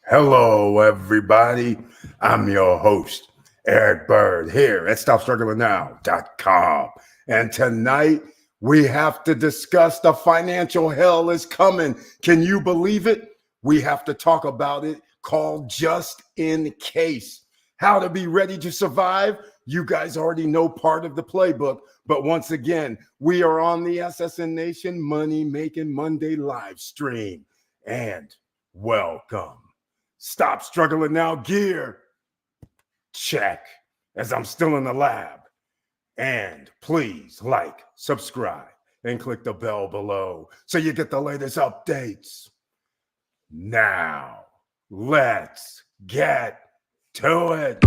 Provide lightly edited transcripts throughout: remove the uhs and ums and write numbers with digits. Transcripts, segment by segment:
Hello, everybody. I'm your host, Eric Bird, here at StopStrugglingNow.com. And tonight, we have to discuss the financial hell is coming. Can you believe it? We have to talk about it, called Just in Case. How to be ready to survive. You guys already know part of the playbook. But once again, we are on the SSN Nation Money Making Monday live stream. And welcome. Stop struggling now gear. Check, as I'm still in the lab. And please like, subscribe, and click the bell below so you get the latest updates. Now, let's get to it.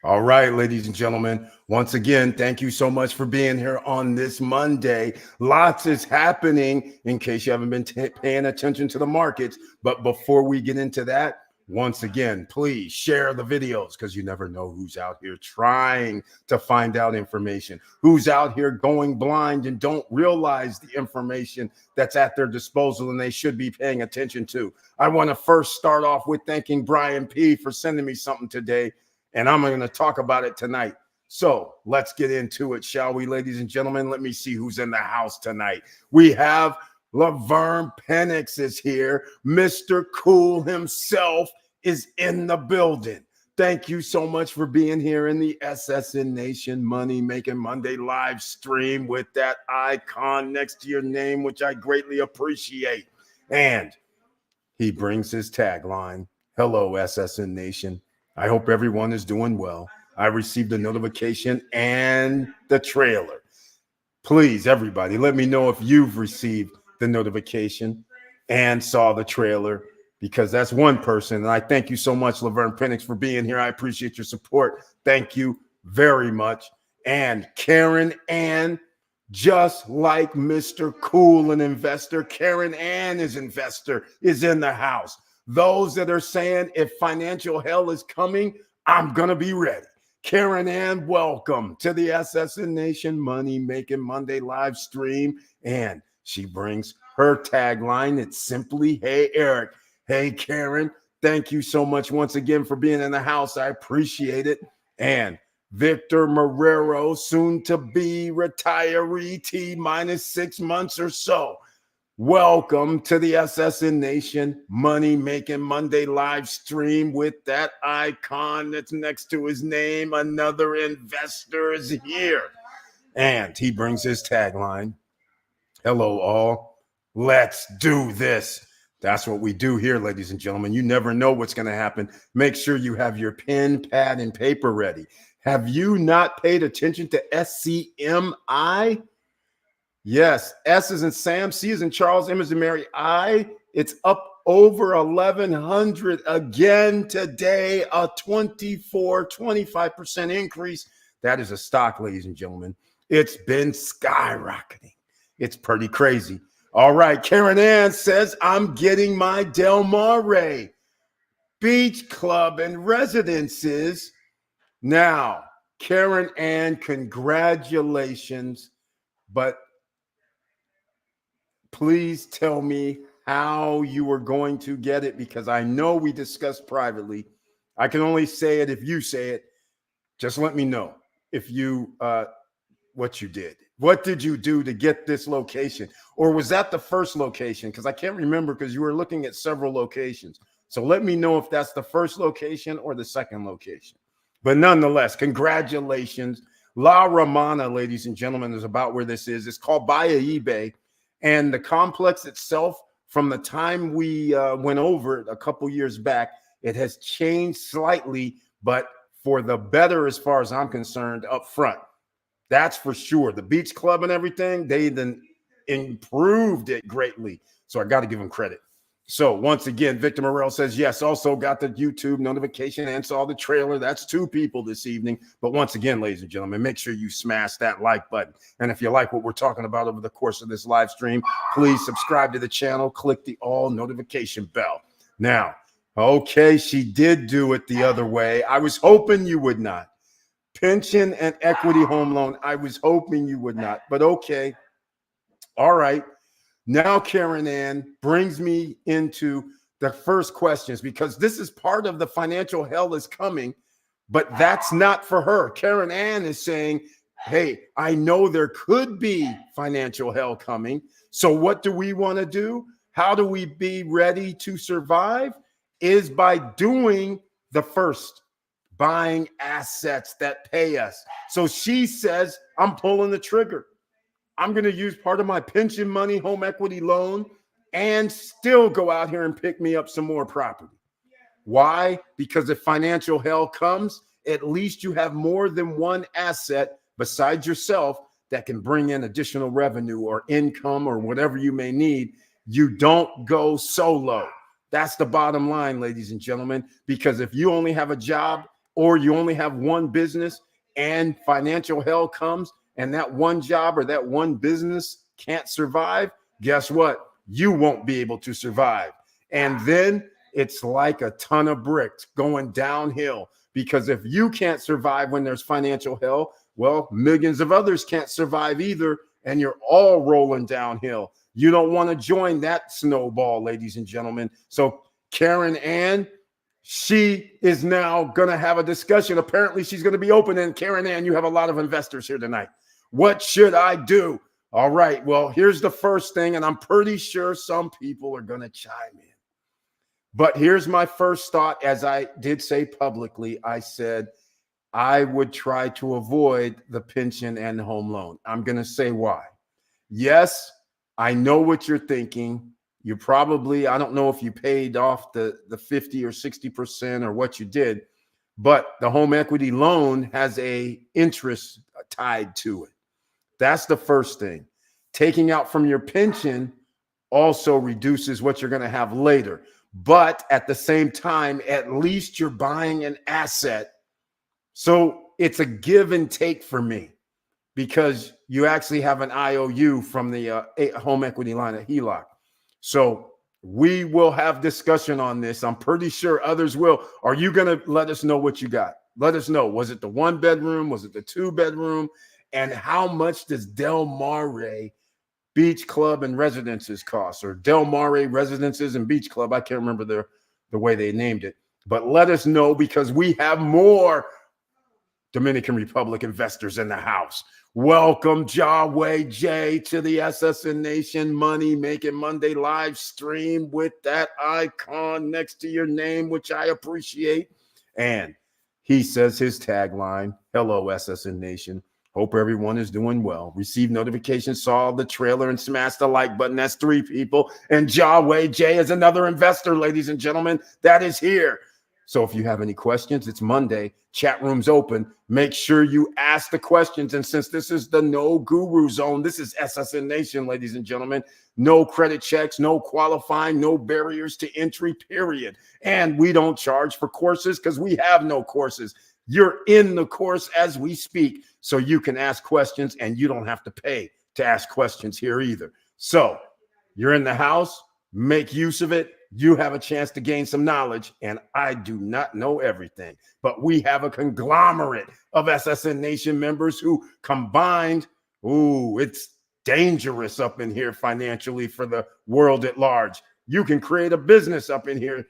All right, ladies and gentlemen, once again, thank you so much for being here on this Monday. Lots is happening in case you haven't been paying attention to the markets. But before we get into that, once again, please share the videos because you never know who's out here trying to find out information, who's out here going blind and don't realize the information that's at their disposal and they should be paying attention to. I want to first start off with thanking Brian P. for sending me something today. And I'm going to talk about it tonight. So let's get into it, shall we, ladies and gentlemen? Let me see who's in the house tonight. We have Laverne Penix is here. Mr. Cool himself is in the building. Thank you so much for being here in the SSN Nation Money Making Monday live stream with that icon next to your name, which I greatly appreciate. And he brings his tagline, "Hello, SSN Nation. I hope everyone is doing well. I received a notification and the trailer. Please, everybody, let me know if you've received the notification and saw the trailer, because that's one person. And I thank you so much, Laverne Penix, for being here. I appreciate your support. Thank you very much. And Karen Ann, just like Mr. Cool, an investor, Karen Ann is in the house. Those that are saying if financial hell is coming, I'm going to be ready. Karen Ann, welcome to the SSN Nation Money Making Monday live stream. And she brings her tagline. It's simply, "Hey, Eric." Hey, Karen, thank you so much once again for being in the house. I appreciate it. And Victor Marrero, soon to be retiree, T minus 6 months or so. Welcome to the SSN Nation Money Making Monday live stream with that icon that's next to his name. Another investor is here. And he brings his tagline, "Hello, all. Let's do this." That's what we do here, ladies and gentlemen. You never know what's going to happen. Make sure you have your pen, pad, and paper ready. Have you not paid attention to SCMI? Yes, S is in Sam, C is in Charles, M is in Mary, I. It's up over 1,100 again today, a 25% increase. That is a stock, ladies and gentlemen. It's been skyrocketing. It's pretty crazy. All right, Karen Ann says, "I'm getting my Del Mar Beach Club and residences." Now, Karen Ann, congratulations, but please tell me how you are going to get it, because I know we discussed privately. I can only say it if you say it. Just let me know if you what you did. What did you do to get this location? Or was that the first location? Because I can't remember, because you were looking at several locations. So let me know if that's the first location or the second location. But nonetheless, congratulations. La Romana, ladies and gentlemen, is about where this is. It's called Bahia eBay. And the complex itself, from the time we went over it a couple years back, it has changed slightly, but for the better as far as I'm concerned up front. That's for sure. The beach club and everything, they then improved it greatly. So I got to give them credit. So once again, Victor Morel says, yes, also got the YouTube notification and saw the trailer. That's 2 people this evening. But once again, ladies and gentlemen, make sure you smash that like button. And if you like what we're talking about over the course of this live stream, please subscribe to the channel, click the all notification bell. Now, okay, she did do it the other way. I was hoping you would not. Pension and equity home loan. I was hoping you would not, but okay. All right. Now, Karen Ann brings me into the first questions, because this is part of the financial hell is coming, but that's not for her. Karen Ann is saying, hey, I know there could be financial hell coming. So what do we want to do? How do we be ready to survive? Is by doing the first, buying assets that pay us. So she says, I'm pulling the trigger. I'm going to use part of my pension money, home equity loan, and still go out here and pick me up some more property. Why? Because if financial hell comes, at least you have more than one asset besides yourself that can bring in additional revenue or income or whatever you may need. You don't go solo. That's the bottom line, ladies and gentlemen, because if you only have a job or you only have one business and financial hell comes, and that one job or that one business can't survive, guess what? You won't be able to survive. And then it's like a ton of bricks going downhill, because if you can't survive when there's financial hell, well, millions of others can't survive either, and you're all rolling downhill. You don't want to join that snowball, ladies and gentlemen. So Karen Ann, she is now going to have a discussion. Apparently, she's going to be open. And Karen Ann, you have a lot of investors here tonight. What should I do? All right. Well, here's the first thing, and I'm pretty sure some people are going to chime in. But here's my first thought. As I did say publicly, I said I would try to avoid the pension and home loan. I'm going to say why. Yes, I know what you're thinking. You probably, I don't know if you paid off the 50 or 60% or what you did, but the home equity loan has a interest tied to it. That's the first thing. Taking out from your pension also reduces what you're going to have later. But at the same time, at least you're buying an asset. So it's a give and take for me, because you actually have an IOU from the home equity line at HELOC. So we will have discussion on this. I'm pretty sure others will. Are you going to let us know what you got? Let us know. Was it the 1-bedroom? Was it the 2-bedroom? And how much does Del Mar Beach Club and Residences cost, or Del Mar Residences and Beach Club? I can't remember the way they named it. But let us know, because we have more Dominican Republic investors in the house. Welcome, Yahweh J, to the SSN Nation Money Making Monday live stream with that icon next to your name, which I appreciate. And he says his tagline, hello, SSN Nation. Hope everyone is doing well. Received notifications, saw the trailer, and smashed the like button. That's 3 people. And Yahweh J is another investor, ladies and gentlemen, that is here. So if you have any questions, it's Monday. Chat room's open. Make sure you ask the questions. And since this is the no guru zone, this is SSN Nation, ladies and gentlemen. No credit checks, no qualifying, no barriers to entry, period. And we don't charge for courses because we have no courses. You're in the course as we speak, so you can ask questions, and you don't have to pay to ask questions here either. So you're in the house, make use of it. You have a chance to gain some knowledge, and I do not know everything, but we have a conglomerate of SSN Nation members who combined, it's dangerous up in here financially for the world at large. You can create a business up in here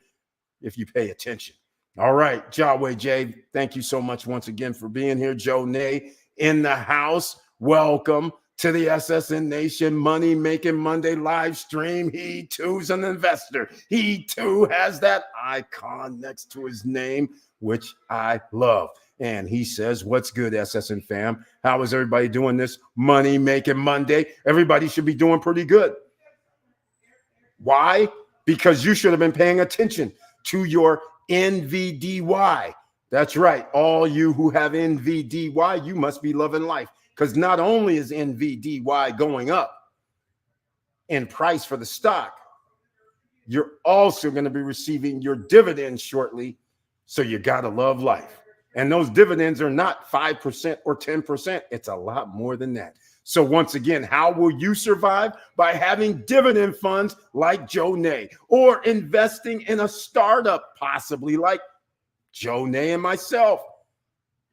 if you pay attention. All right, Yahweh J, thank you so much once again for being here. Joe Nay in the house. Welcome to the SSN Nation Money Making Monday live stream. He too is an investor. He too has that icon next to his name, which I love. And he says, what's good, SSN fam? How is everybody doing this Money Making Monday? Everybody should be doing pretty good. Why? Because you should have been paying attention to your NVDY. That's right. All you who have NVDY, you must be loving life, because not only is NVDY going up in price for the stock, You're also going to be receiving your dividends shortly. So you got to love life. And those dividends are not 5% or 10%. It's a lot more than that. So once again, how will you survive? By having dividend funds like Joe Nay, or investing in a startup possibly like Joe Nay and myself.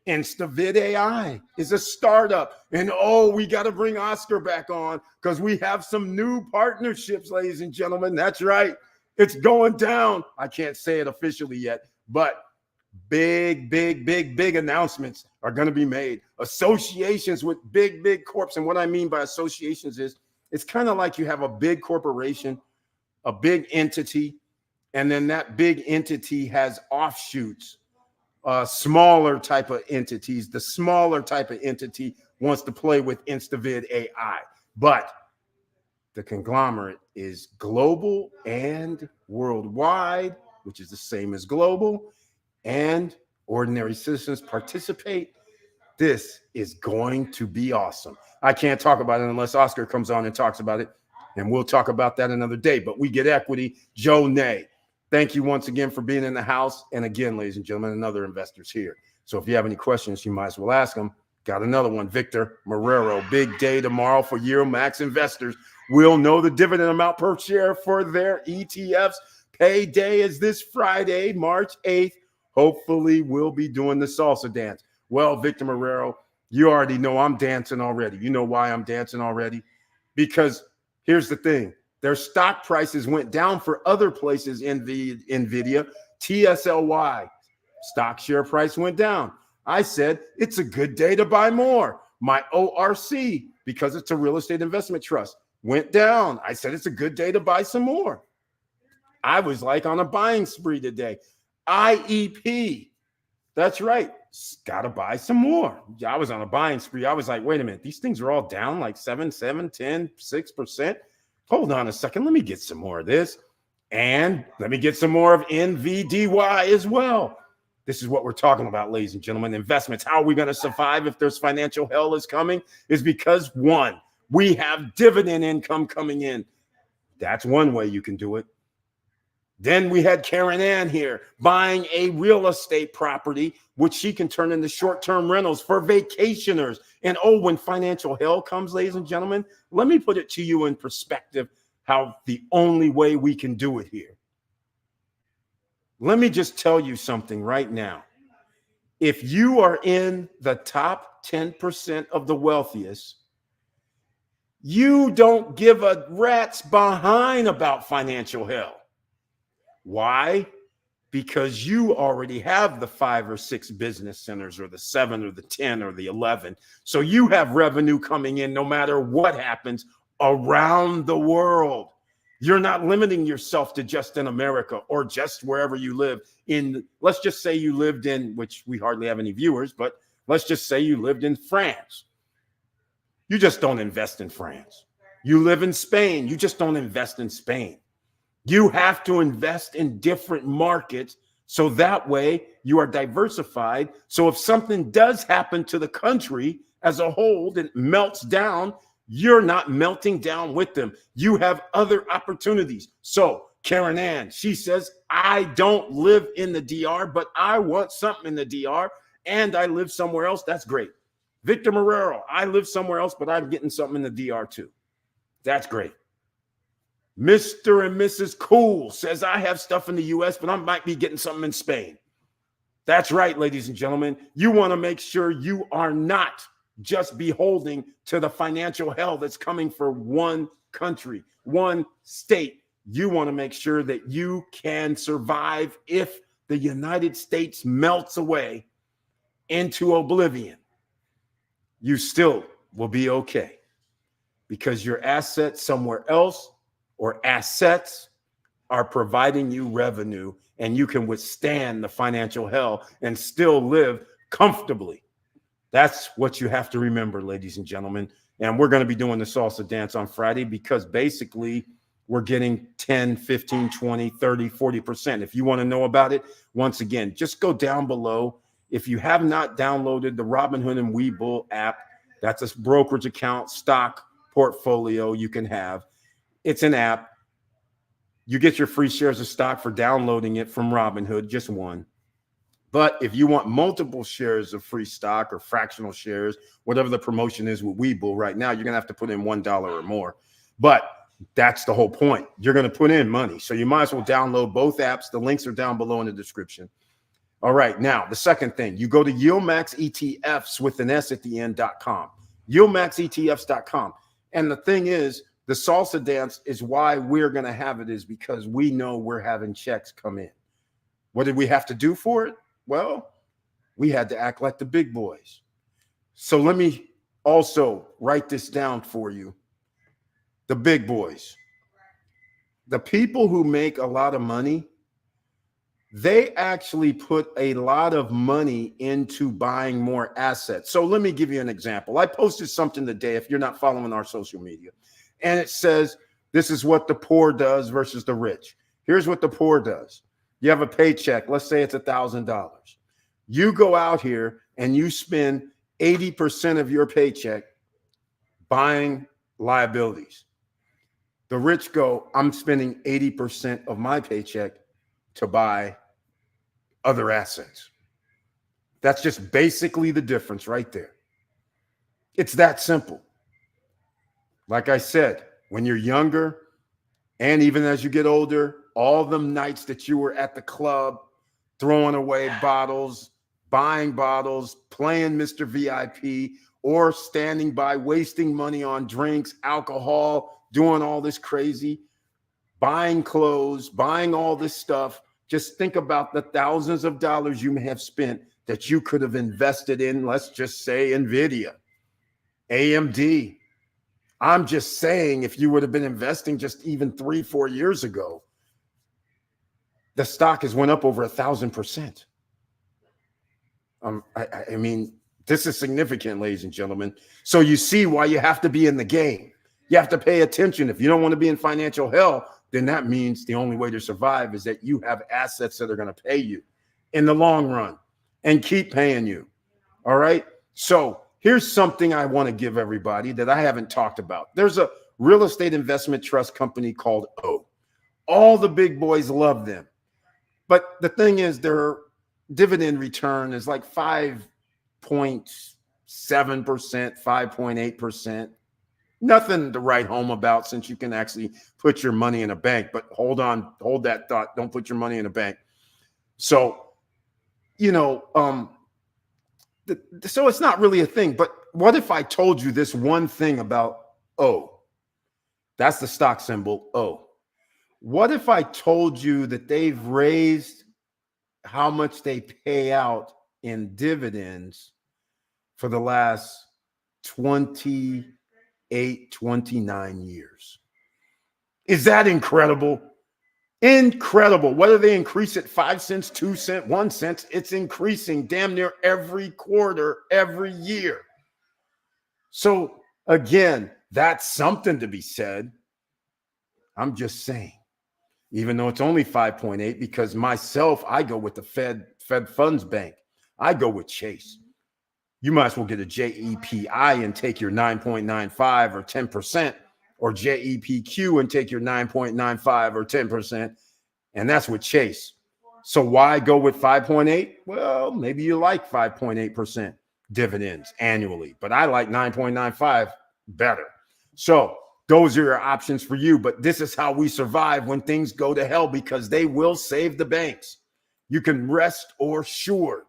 InstaVid AI is a startup. And oh, we got to bring Oscar back on because we have some new partnerships, ladies and gentlemen. That's right. It's going down. I can't say it officially yet, but big announcements are going to be made. Associations with big corps. And what I mean by associations is it's kind of like you have a big corporation, a big entity, and then that big entity has offshoots, smaller type of entities. The smaller type of entity wants to play with InstaVid AI, but the conglomerate is global and worldwide, which is the same as global, and ordinary citizens participate. This is going to be awesome. I can't talk about it unless Oscar comes on and talks about it, and we'll talk about that another day. But we get equity. Joe Nay, thank you once again for being in the house. And again, ladies and gentlemen, another investors here. So if you have any questions, you might as well ask them. Got another one, Victor Marrero. Big day tomorrow for Euromax investors. We'll know the dividend amount per share for their ETFs. Payday is this Friday, March 8th. Hopefully, we'll be doing the salsa dance. Well, Victor Marrero, you already know I'm dancing already. You know why I'm dancing already? Because here's the thing. Their stock prices went down for other places in the NVIDIA. TSLY, stock share price went down. I said, it's a good day to buy more. My ORC, because it's a real estate investment trust, went down. I said, it's a good day to buy some more. I was like on a buying spree today. IEP, that's right. Got to buy some more. I was on a buying spree. I was like, wait a minute. These things are all down like 7, 10, 6%. Hold on a second. Let me get some more of this. And let me get some more of NVDY as well. This is what we're talking about, ladies and gentlemen. Investments. How are we going to survive if there's financial hell is coming? Is because, one, we have dividend income coming in. That's one way you can do it. Then we had Karen Ann here buying a real estate property, which she can turn into short-term rentals for vacationers. And oh, when financial hell comes, ladies and gentlemen, let me put it to you in perspective how the only way we can do it here. Let me just tell you something right now. If you are in the top 10% of the wealthiest, you don't give a rat's behind about financial hell. Why? Because you already have the 5 or 6 business centers, or the 7 or the 10 or the 11. So you have revenue coming in no matter what happens around the world. You're not limiting yourself to just in America or just wherever you live in. Let's just say you lived in, which we hardly have any viewers, but let's just say you lived in France. You just don't invest in France. You live in Spain. You just don't invest in Spain. You have to invest in different markets so that way you are diversified. So if something does happen to the country as a whole that melts down, you're not melting down with them. You have other opportunities. So Karen Ann, she says, I don't live in the DR, but I want something in the DR, and I live somewhere else. That's great. Victor Marrero, I live somewhere else, but I'm getting something in the DR too. That's great. Mr. and Mrs. Cool says, I have stuff in the US, but I might be getting something in Spain. That's right, ladies and gentlemen. You want to make sure you are not just beholding to the financial hell that's coming for one country, one state. You want to make sure that you can survive if the United States melts away into oblivion. You still will be okay because your assets somewhere else or assets are providing you revenue, and you can withstand the financial hell and still live comfortably. That's what you have to remember, ladies and gentlemen. And we're going to be doing the salsa dance on Friday because basically we're getting 10, 15, 20, 30, 40%. If you want to know about it, once again, just go down below. If you have not downloaded the Robinhood and Webull app, that's a brokerage account, stock portfolio you can have. It's an app. You get your free shares of stock for downloading it from Robinhood, just one. But if you want multiple shares of free stock or fractional shares, whatever the promotion is with Webull right now, you're going to have to put in $1 or more. But that's the whole point. You're going to put in money. So you might as well download both apps. The links are down below in the description. All right. Now, the second thing, you go to YieldMax ETFs with an S at the end.com, YieldMaxETFs.com. And the thing is, the salsa dance is why we're going to have it, is because we know we're having checks come in. What did we have to do for it? Well, we had to act like the big boys. So let me also write this down for you. The big boys, the people who make a lot of money, they actually put a lot of money into buying more assets. So let me give you an example. I posted something today, if you're not following our social media, and it says, this is what the poor does versus the rich. Here's what the poor does. You have a paycheck. Let's say it's $1,000. You go out here and you spend 80% of your paycheck buying liabilities. The rich go, I'm spending 80% of my paycheck to buy other assets. That's just basically the difference right there. It's that simple. Like I said, when you're younger, and even as you get older, all them nights that you were at the club, throwing away bottles, buying bottles, playing Mr. VIP, or standing by wasting money on drinks, alcohol, doing all this crazy, buying clothes, buying all this stuff. Just think about the thousands of dollars you may have spent that you could have invested in, let's just say, NVIDIA, AMD. I'm just saying, if you would have been investing just even 3-4 years ago, the stock has went up over 1,000%. I mean, this is significant, ladies and gentlemen. So you see why you have to be in the game. You have to pay attention. If you don't want to be in financial hell, then that means the only way to survive is that you have assets that are going to pay you in the long run and keep paying you. All right. So here's something I want to give everybody that I haven't talked about. There's a real estate investment trust company called O. All the big boys love them. But the thing is, their dividend return is like 5.7%, 5.8%. Nothing to write home about, since you can actually put your money in a bank. But hold on, hold that thought. Don't put your money in a bank. So, so it's not really a thing. But what if I told you this one thing about O? That's the stock symbol, O. What if I told you that they've raised how much they pay out in dividends for the last 28, 29 years? Is that incredible? Incredible. Whether they increase it 5 cents, 2 cents, 1 cent, it's increasing damn near every quarter, every year. So again, that's something to be said. I'm just saying, even though it's only 5.8, because myself, I go with the Fed Funds Bank. I go with Chase. You might as well get a JEPI and take your 9.95 or 10%, or JEPQ and take your 9.95 or 10%. And that's with Chase. So why go with 5.8? Well, maybe you like 5.8% dividends annually, but I like 9.95 better. So those are your options for you. But this is how we survive when things go to hell, because they will save the banks. You can rest assured.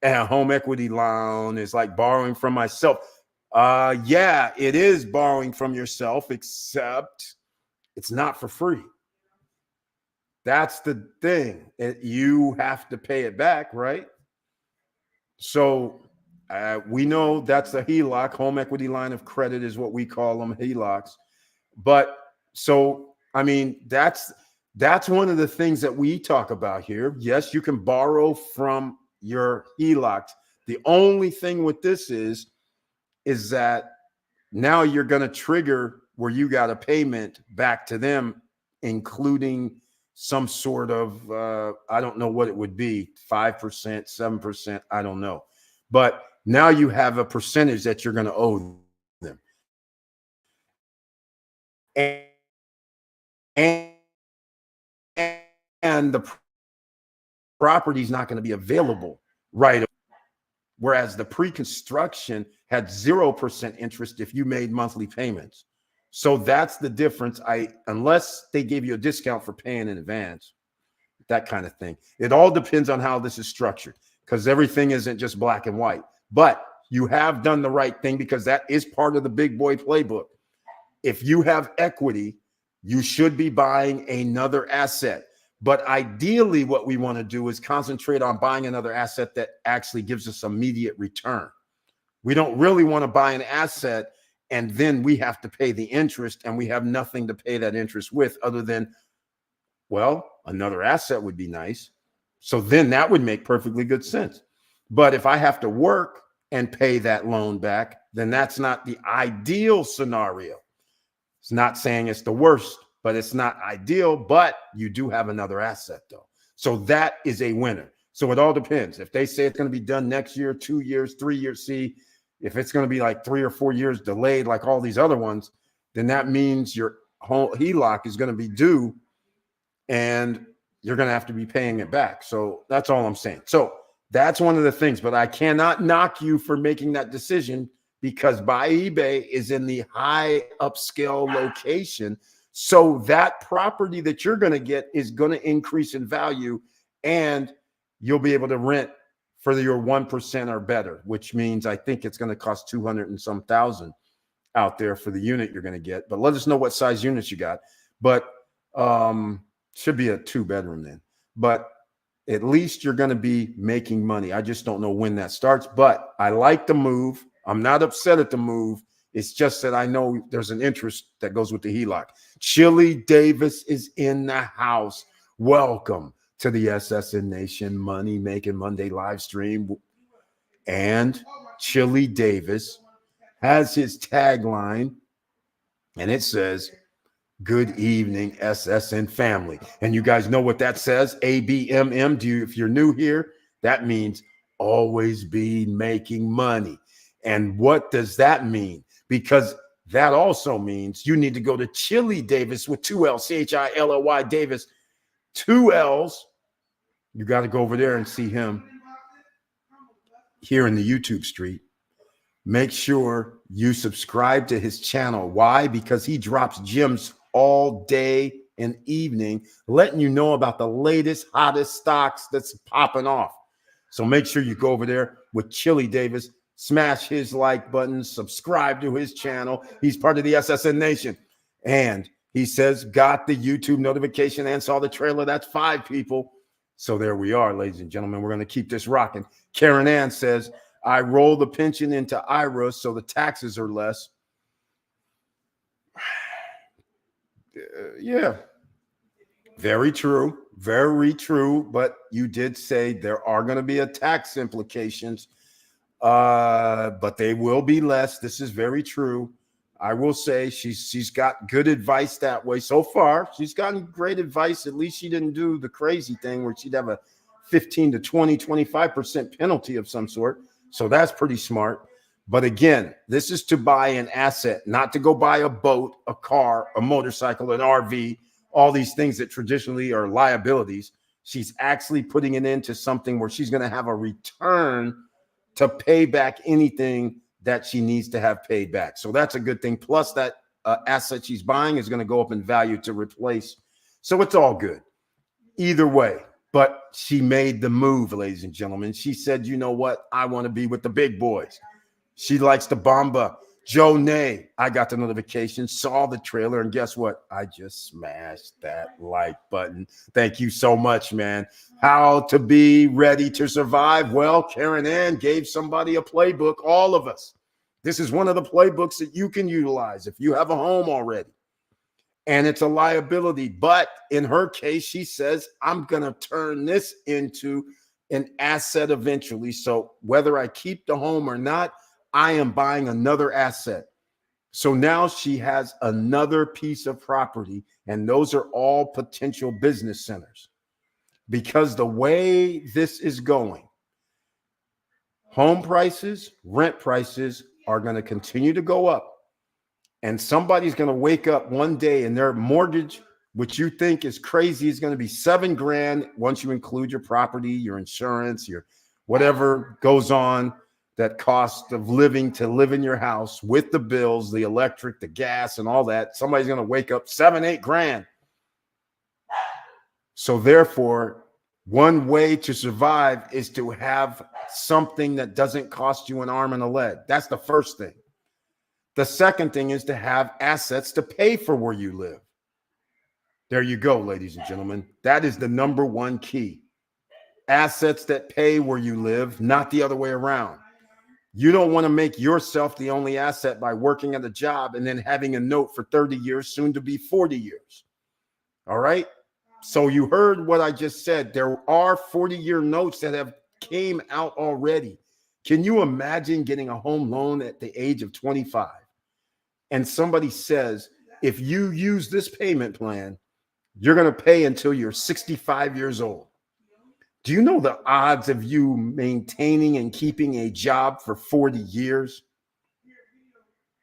And a home equity loan is like borrowing from myself. Yeah, it is borrowing from yourself, except it's not for free. That's the thing. You have to pay it back, right? So we know that's a HELOC, home equity line of credit is what we call them, HELOCs. But so, I mean, that's one of the things that we talk about here. Yes, you can borrow from your HELOCs. The only thing with this is that now you're going to trigger where you got a payment back to them, including some sort of, I don't know what it would be, 5%, 7%, I don't know. But now you have a percentage that you're going to owe them. And and the property is not going to be available right. Whereas the pre-construction had 0% interest if you made monthly payments. So that's the difference. Unless they gave you a discount for paying in advance, that kind of thing. It all depends on how this is structured, because everything isn't just black and white. But you have done the right thing, because that is part of the big boy playbook. If you have equity, you should be buying another asset. But ideally, what we want to do is concentrate on buying another asset that actually gives us immediate return. We don't really want to buy an asset and then we have to pay the interest, and we have nothing to pay that interest with other than, well, another asset would be nice. So then that would make perfectly good sense. But if I have to work and pay that loan back, then that's not the ideal scenario. It's not saying it's the worst, but it's not ideal. But you do have another asset, though. So that is a winner. So it all depends. If they say it's going to be done next year, 2 years, 3 years, see, if it's going to be like 3 or 4 years delayed, like all these other ones, then that means your whole HELOC is going to be due and you're going to have to be paying it back. So that's all I'm saying. So that's one of the things, but I cannot knock you for making that decision, because Buy eBay is in the high upscale location. So that property that you're going to get is going to increase in value, and you'll be able to rent for your 1% or better, which means I think it's going to cost 200 and some thousand out there for the unit you're going to get. But let us know what size units you got. But should be a 2-bedroom then. But at least you're going to be making money. I just don't know when that starts. But I like the move. I'm not upset at the move. It's just that I know there's an interest that goes with the HELOC. Chili Davis is in the house. Welcome to the SSN Nation Money Making Monday live stream. And Chili Davis has his tagline, and it says, "Good evening, SSN family." And you guys know what that says? ABMM. If you're new here, that means always be making money. And what does that mean? Because that also means you need to go to Chili Davis with 2 L's, CHILLY Davis, 2 L's. You got to go over there and see him here in the YouTube street. Make sure you subscribe to his channel. Why? Because he drops gems all day and evening, letting you know about the latest, hottest stocks that's popping off. So make sure you go over there with Chili Davis, smash his like button, subscribe to his channel. He's part of the SSN Nation. And he says, got the YouTube notification and saw the trailer. That's 5 people. So there we are, ladies and gentlemen. We're going to keep this rocking. Karen Ann says, I roll the pension into IRA so the taxes are less. Yeah, very true. Very true. But you did say there are going to be a tax implications, but they will be less. This is very true. I will say she's got good advice that way so far. She's gotten great advice. At least she didn't do the crazy thing where she'd have a 15 to 20, 25% penalty of some sort. So that's pretty smart. But again, this is to buy an asset, not to go buy a boat, a car, a motorcycle, an RV, all these things that traditionally are liabilities. She's actually putting it into something where she's going to have a return to pay back anything that she needs to have paid back. So that's a good thing. Plus that asset she's buying is going to go up in value to replace. So it's all good either way. But she made the move, ladies and gentlemen. She said, you know what? I want to be with the big boys. She likes the Bomba. Joe Nay, I got the notification, saw the trailer, and guess what? I just smashed that like button. Thank you so much, man. How to be ready to survive? Well, Karen Ann gave somebody a playbook, all of us. This is one of the playbooks that you can utilize if you have a home already. And it's a liability. But in her case, she says, I'm going to turn this into an asset eventually. So whether I keep the home or not, I am buying another asset. So now she has another piece of property, and those are all potential business centers. Because the way this is going, home prices, rent prices are going to continue to go up. And somebody's going to wake up one day and their mortgage which you think is crazy, is going to be $7 grand once you include your property, your insurance, your whatever goes on, that cost of living to live in your house with the bills, the electric, the gas, and all that. Somebody's going to wake up 7-8 grand. So therefore, one way to survive is to have something that doesn't cost you an arm and a leg. That's the first thing. The second thing is to have assets to pay for where you live. There you go, ladies and gentlemen. That is the number one key. Assets that pay where you live, not the other way around. You don't want to make yourself the only asset by working at a job and then having a note for 30 years, soon to be 40 years. All right? So you heard what I just said. There are 40-year notes that have came out already. Can you imagine getting a home loan at the age of 25? And somebody says, if you use this payment plan, you're going to pay until you're 65 years old. Do you know the odds of you maintaining and keeping a job for 40 years?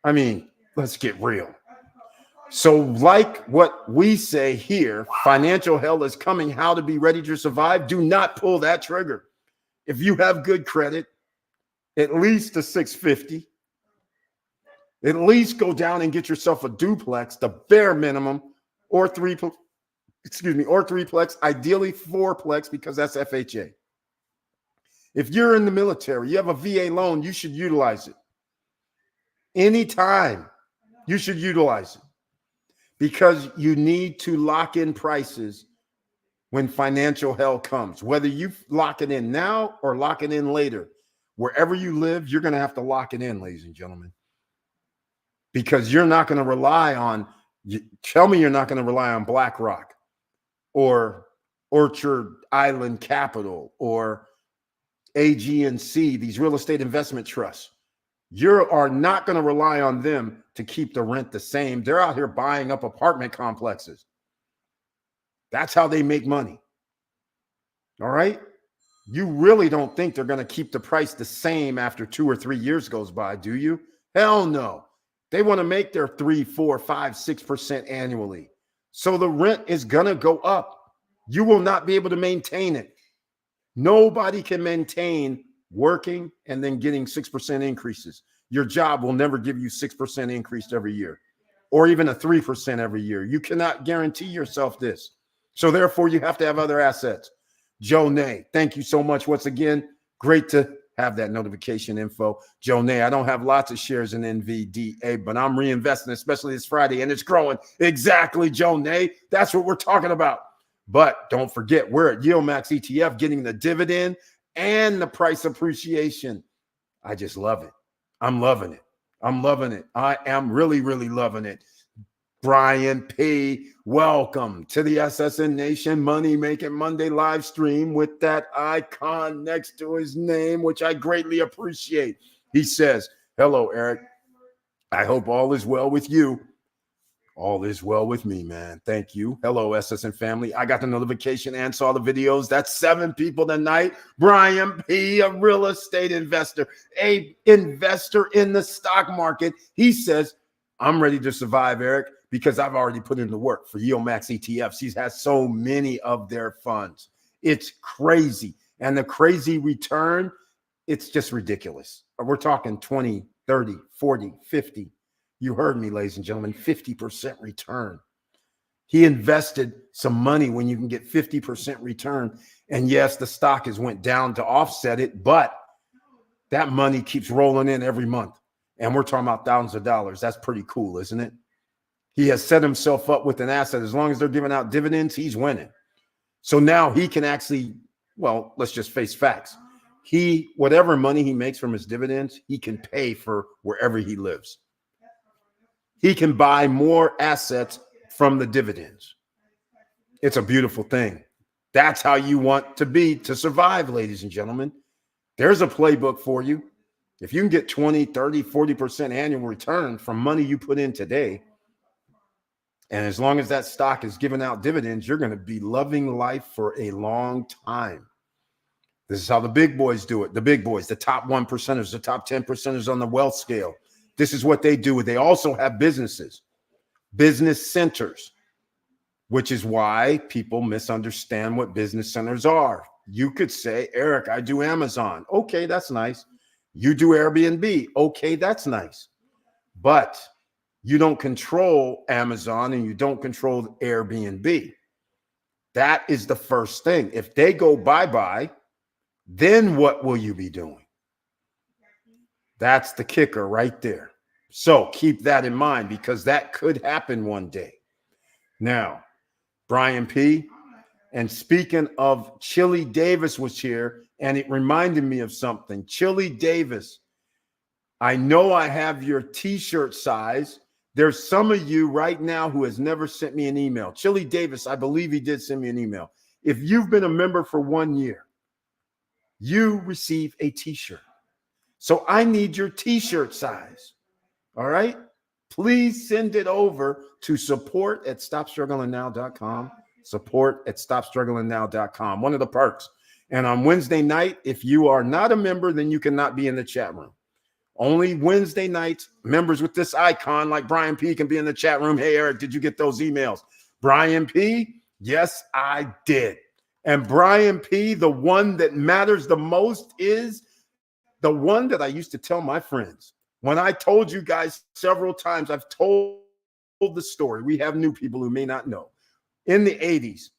I mean, let's get real. So like what we say here, financial hell is coming, how to be ready to survive. Do not pull that trigger. If you have good credit, at least a 650, at least go down and get yourself a duplex, the bare minimum, or threeplex, ideally fourplex, because that's FHA. If you're in the military, you have a VA loan, you should utilize it. Anytime, you should utilize it, because you need to lock in prices when financial hell comes. Whether you lock it in now or lock it in later, wherever you live, you're going to have to lock it in, ladies and gentlemen, because you're not going to rely on, tell me you're not going to rely on BlackRock or Orchard Island Capital or AG&C, these real estate investment trusts. You are not going to rely on them to keep the rent the same. They're out here buying up apartment complexes. That's how they make money. All right? You really don't think they're going to keep the price the same after 2 or 3 years goes by, do you? Hell no. They want to make their 3, 4, 5, 6% annually. So the rent is going to go up. You will not be able to maintain it. Nobody can maintain working and then getting 6% increases. Your job will never give you 6% increase every year, or even a 3% every year. You cannot guarantee yourself this. So therefore, you have to have other assets. Joe Nay, thank you so much once again. Great to have that notification info. Joe Nay, I don't have lots of shares in NVDA, but I'm reinvesting, especially this Friday, and it's growing. Exactly, Joe Nay. That's what we're talking about. But don't forget, we're at YieldMax ETF getting the dividend and the price appreciation. I just love it. I'm loving it. I'm loving it. I am really, really loving it. Brian P., welcome to the SSN Nation Money Making Monday live stream with that icon next to his name, which I greatly appreciate. He says, hello, Eric. I hope all is well with you. All is well with me, man. Thank you. Hello, SSN family. I got the notification and saw the videos. That's 7 people tonight. Brian P., a real estate investor, a investor in the stock market. He says, I'm ready to survive, Eric, because I've already put in the work for YieldMax ETFs. He has so many of their funds. It's crazy. And the crazy return, it's just ridiculous. We're talking 20, 30, 40, 50. You heard me, ladies and gentlemen, 50% return. He invested some money when you can get 50% return. And yes, the stock has went down to offset it, but that money keeps rolling in every month. And we're talking about thousands of dollars. That's pretty cool, isn't it? He has set himself up with an asset. As long as they're giving out dividends, he's winning. So now he can actually, well, let's just face facts. Whatever money he makes from his dividends, he can pay for wherever he lives. He can buy more assets from the dividends. It's a beautiful thing. That's how you want to be to survive, ladies and gentlemen. There's a playbook for you. If you can get 20, 30, 40% annual return from money you put in today, and as long as that stock is giving out dividends, you're going to be loving life for a long time. This is how the big boys do it. The big boys, the top 1%ers, the top 10%ers on the wealth scale. This is what they do. They also have businesses, business centers. which is why people misunderstand what business centers are. You could say, Eric, I do Amazon. Okay, that's nice. You do Airbnb. Okay, that's nice. But you don't control Amazon and you don't control Airbnb. That is the first thing. If they go bye-bye, then what will you be doing? That's the kicker right there. So keep that in mind because that could happen one day. Now, Brian P., and speaking of, Chili Davis was here, and it reminded me of something. Chili Davis, I know I have your t-shirt size. There's some of you right now who has never sent me an email. Chili Davis, I believe he did send me an email. If you've been a member for 1 year, you receive a t-shirt. So I need your t-shirt size. All right? Please send it over to support@stopstrugglingnow.com. Support@stopstrugglingnow.com. One of the perks. And on Wednesday night, if you are not a member, then you cannot be in the chat room. Only Wednesday nights, members with this icon like Brian P. can be in the chat room. Hey, Eric, did you get those emails? Brian P., yes, I did. And Brian P., the one that matters the most is the one that I used to tell my friends. When I told you guys several times, I've told the story. We have new people who may not know. In the 80s,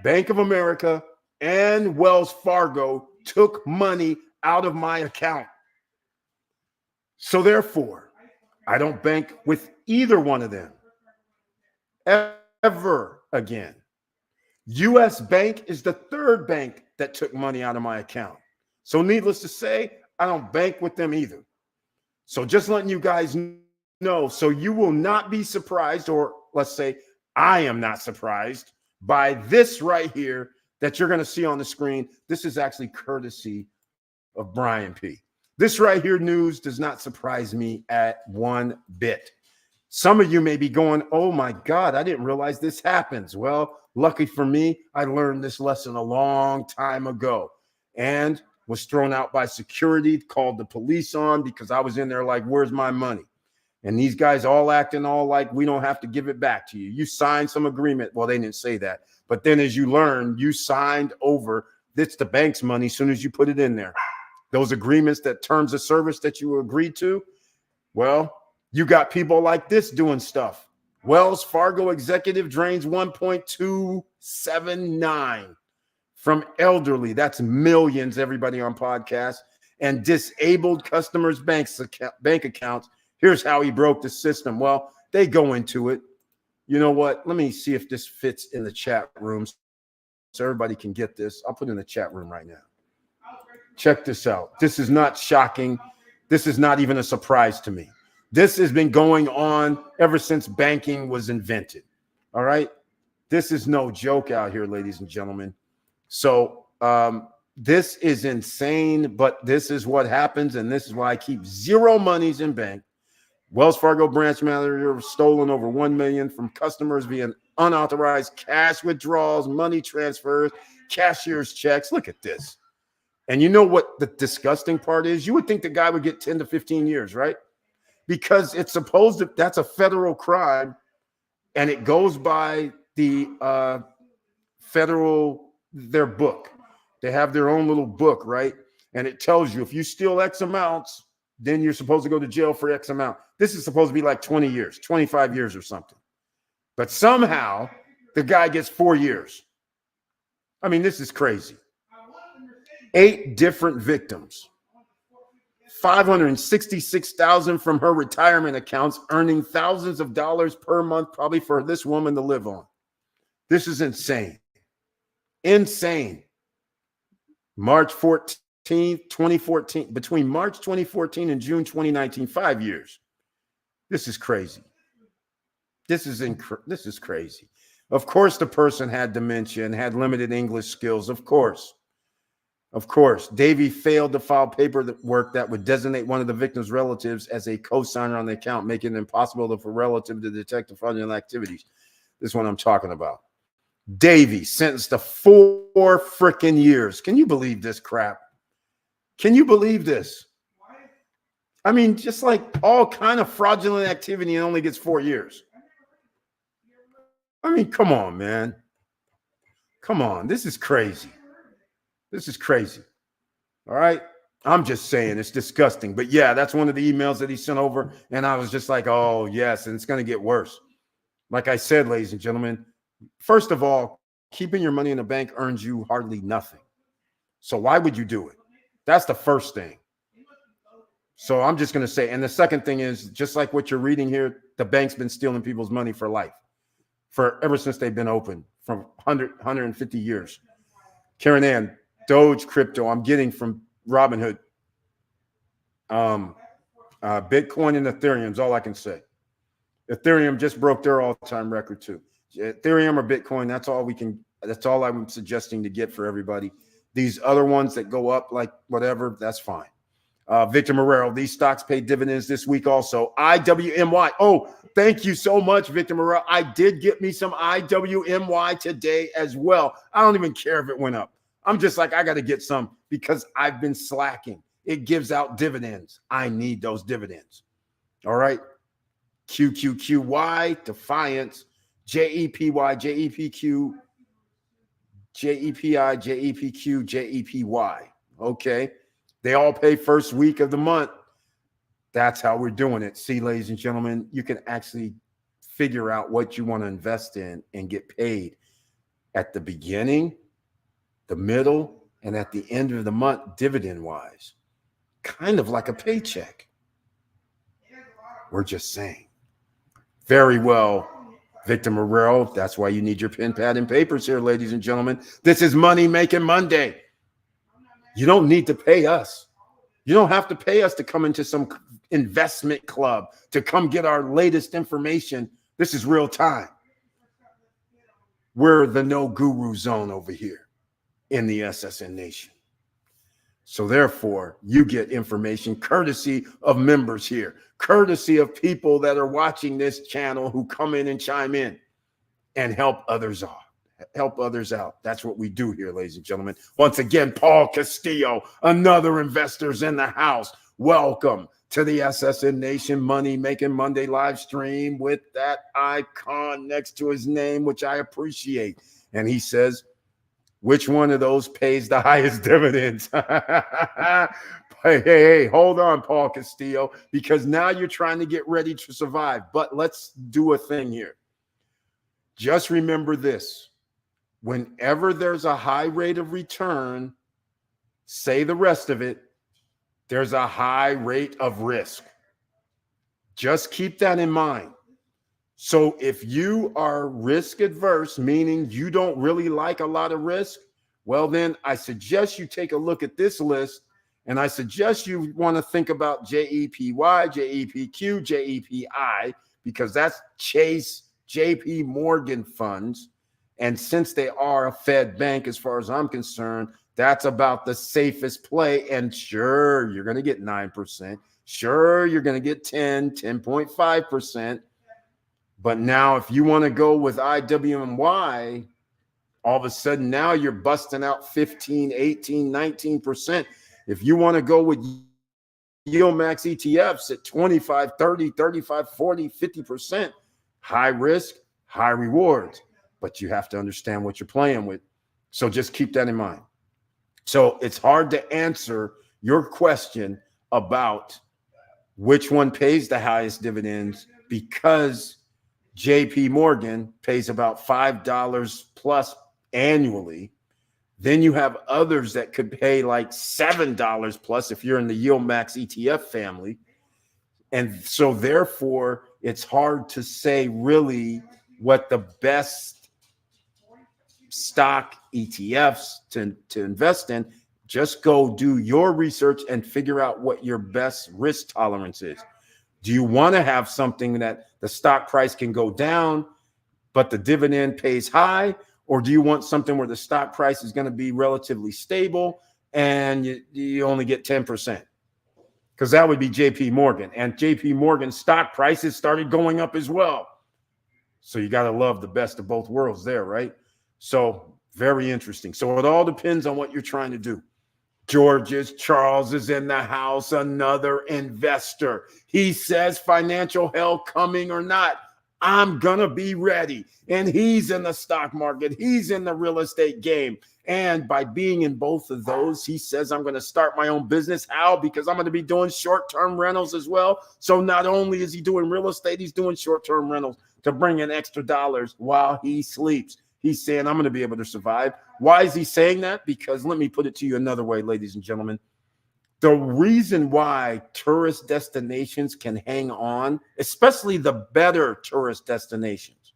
Bank of America and Wells Fargo took money out of my account. So therefore, I don't bank with either one of them ever again. U.S. Bank is the third bank that took money out of my account. So needless to say, I don't bank with them either. So just letting you guys know, so you will not be surprised, or let's say I am not surprised by this right here that you're going to see on the screen. This is actually courtesy of Brian P. This right here news does not surprise me at one bit. Some of you may be going, oh my God, I didn't realize this happens. Well, lucky for me, I learned this lesson a long time ago and was thrown out by security, called the police on because I was in there like, where's my money? And these guys all acting all like, we don't have to give it back to you. You signed some agreement. Well, they didn't say that. But then as you learn, you signed over, it's the bank's money as soon as you put it in there. Those agreements, that terms of service that you agreed to, well, you got people like this doing stuff. Wells Fargo executive drains 1.279 from elderly. That's millions, everybody on podcast, and disabled customers' bank accounts. Here's how he broke the system. Well, they go into it. You know what? Let me see if this fits in the chat room so everybody can get this. I'll put it in the chat room right now. Check this out. This is not shocking. This is not even a surprise to me. This has been going on ever since banking was invented. All right. This is no joke out here, ladies and gentlemen. So this is insane, but this is what happens. And this is why I keep zero monies in bank. Wells Fargo branch manager stolen over $1 million from customers via unauthorized cash withdrawals, money transfers, cashier's checks. Look at this. And you know what the disgusting part is? You would think the guy would get 10 to 15 years, right? Because it's supposed to, that's a federal crime, and it goes by the federal, their book. They have their own little book, right? And it tells you if you steal X amounts, then you're supposed to go to jail for X amount. This is supposed to be like 20 years, 25 years or something. But somehow the guy gets 4 years. I mean, this is crazy. 8 different victims. $566,000 from her retirement accounts, earning thousands of dollars per month, probably for this woman to live on. This is insane. Insane. March 14th, 2014, between March 2014 and June 2019, 5 years. This is crazy. This is crazy. Of course, the person had dementia and had limited English skills. Of course. Of course, Davey failed to file paperwork that would designate one of the victim's relatives as a co-signer on the account, making it impossible for a relative to detect the fraudulent activities. This is what I'm talking about. Davey sentenced to 4 freaking years. Can you believe this crap? Can you believe this? I mean, just like all kind of fraudulent activity, it only gets 4 years. I mean, come on, man. Come on. This is crazy. This is crazy. All right. I'm just saying it's disgusting. But yeah, that's one of the emails that he sent over. And I was just like, oh, yes. And it's going to get worse. Like I said, ladies and gentlemen, first of all, keeping your money in the bank earns you hardly nothing. So why would you do it? That's the first thing. So I'm just going to say, and the second thing is, just like what you're reading here, the bank's been stealing people's money for life, for ever since they've been open, from 150 years. Karen Ann, Doge crypto, I'm getting from Robinhood. Bitcoin and Ethereum is all I can say. Ethereum just broke their all-time record too. Ethereum or Bitcoin, that's all I'm suggesting to get for everybody. These other ones that go up like whatever, that's fine. Victor Morero, these stocks pay dividends this week also. IWMY. Oh, thank you so much, Victor Morero. I did get me some IWMY today as well. I don't even care if it went up. I'm just like, I got to get some because I've been slacking. It gives out dividends. I need those dividends. All right. QQQY, Defiance, JEPY, JEPQ, JEPI, JEPQ, JEPY. Okay. They all pay first week of the month. That's how we're doing it. See, ladies and gentlemen, you can actually figure out what you want to invest in and get paid at the beginning, the middle, and at the end of the month, dividend-wise. Kind of like a paycheck. We're just saying. Very well, Victor Morero. That's why you need your pen, pad, and papers here, ladies and gentlemen. This is Money Making Monday. You don't need to pay us. You don't have to pay us to come into some investment club, to come get our latest information. This is real time. We're the no guru zone over here in the SSN Nation. So therefore, you get information courtesy of members here, courtesy of people that are watching this channel who come in and chime in and help others out. Help others out. That's what we do here, ladies and gentlemen. Once again, Paul Castillo, another investor's in the house. Welcome to the SSN Nation Money Making Monday live stream with that icon next to his name, which I appreciate. And he says, which one of those pays the highest dividends? Hey, hold on, Paul Castillo, because now you're trying to get ready to survive. But let's do a thing here. Just remember this. Whenever there's a high rate of return, say the rest of it, there's a high rate of risk. Just keep that in mind. So if you are risk adverse, meaning you don't really like a lot of risk, well, then I suggest you take a look at this list, and I suggest you want to think about JEPY, JEPQ, JEPI, because that's Chase JP Morgan funds. And since they are a Fed bank, as far as I'm concerned, that's about the safest play. And sure, you're going to get 9%. Sure, you're going to get 10, 10.5%. But now if you want to go with IWMY, all of a sudden now you're busting out 15, 18, 19%. If you want to go with yield max ETFs at 25, 30, 35, 40, 50%, high risk, high rewards. But you have to understand what you're playing with. So just keep that in mind. So it's hard to answer your question about which one pays the highest dividends because JP Morgan pays about $5 plus annually. Then you have others that could pay like $7 plus if you're in the yield max ETF family. And so therefore, it's hard to say really what the best stock ETFs to invest in. Just go do your research and figure out what your best risk tolerance is. Do you want to have something that the stock price can go down, but the dividend pays high? Or do you want something where the stock price is going to be relatively stable and you only get 10%? Because that would be JP Morgan. And JP Morgan's stock prices started going up as well. So you got to love the best of both worlds there, right? So very interesting. So it all depends on what you're trying to do. Charles is in the house, another investor. He says financial hell coming or not. I'm going to be ready. And he's in the stock market. He's in the real estate game. And by being in both of those, he says, I'm going to start my own business. How? Because I'm going to be doing short-term rentals as well. So not only is he doing real estate, he's doing short-term rentals to bring in extra dollars while he sleeps. He's saying, I'm going to be able to survive. Why is he saying that? Because let me put it to you another way, ladies and gentlemen. The reason why tourist destinations can hang on, especially the better tourist destinations,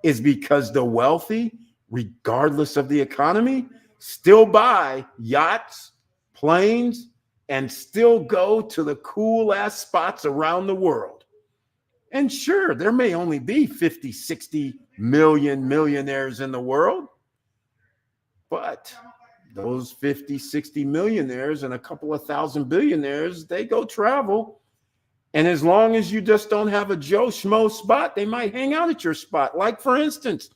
is because the wealthy, regardless of the economy, still buy yachts, planes, and still go to the cool ass spots around the world. And sure, there may only be 50, 60 million millionaires in the world, but those 50, 60 millionaires and a couple of thousand billionaires, they go travel. And as long as you just don't have a Joe Schmo spot, they might hang out at your spot. Like, for instance,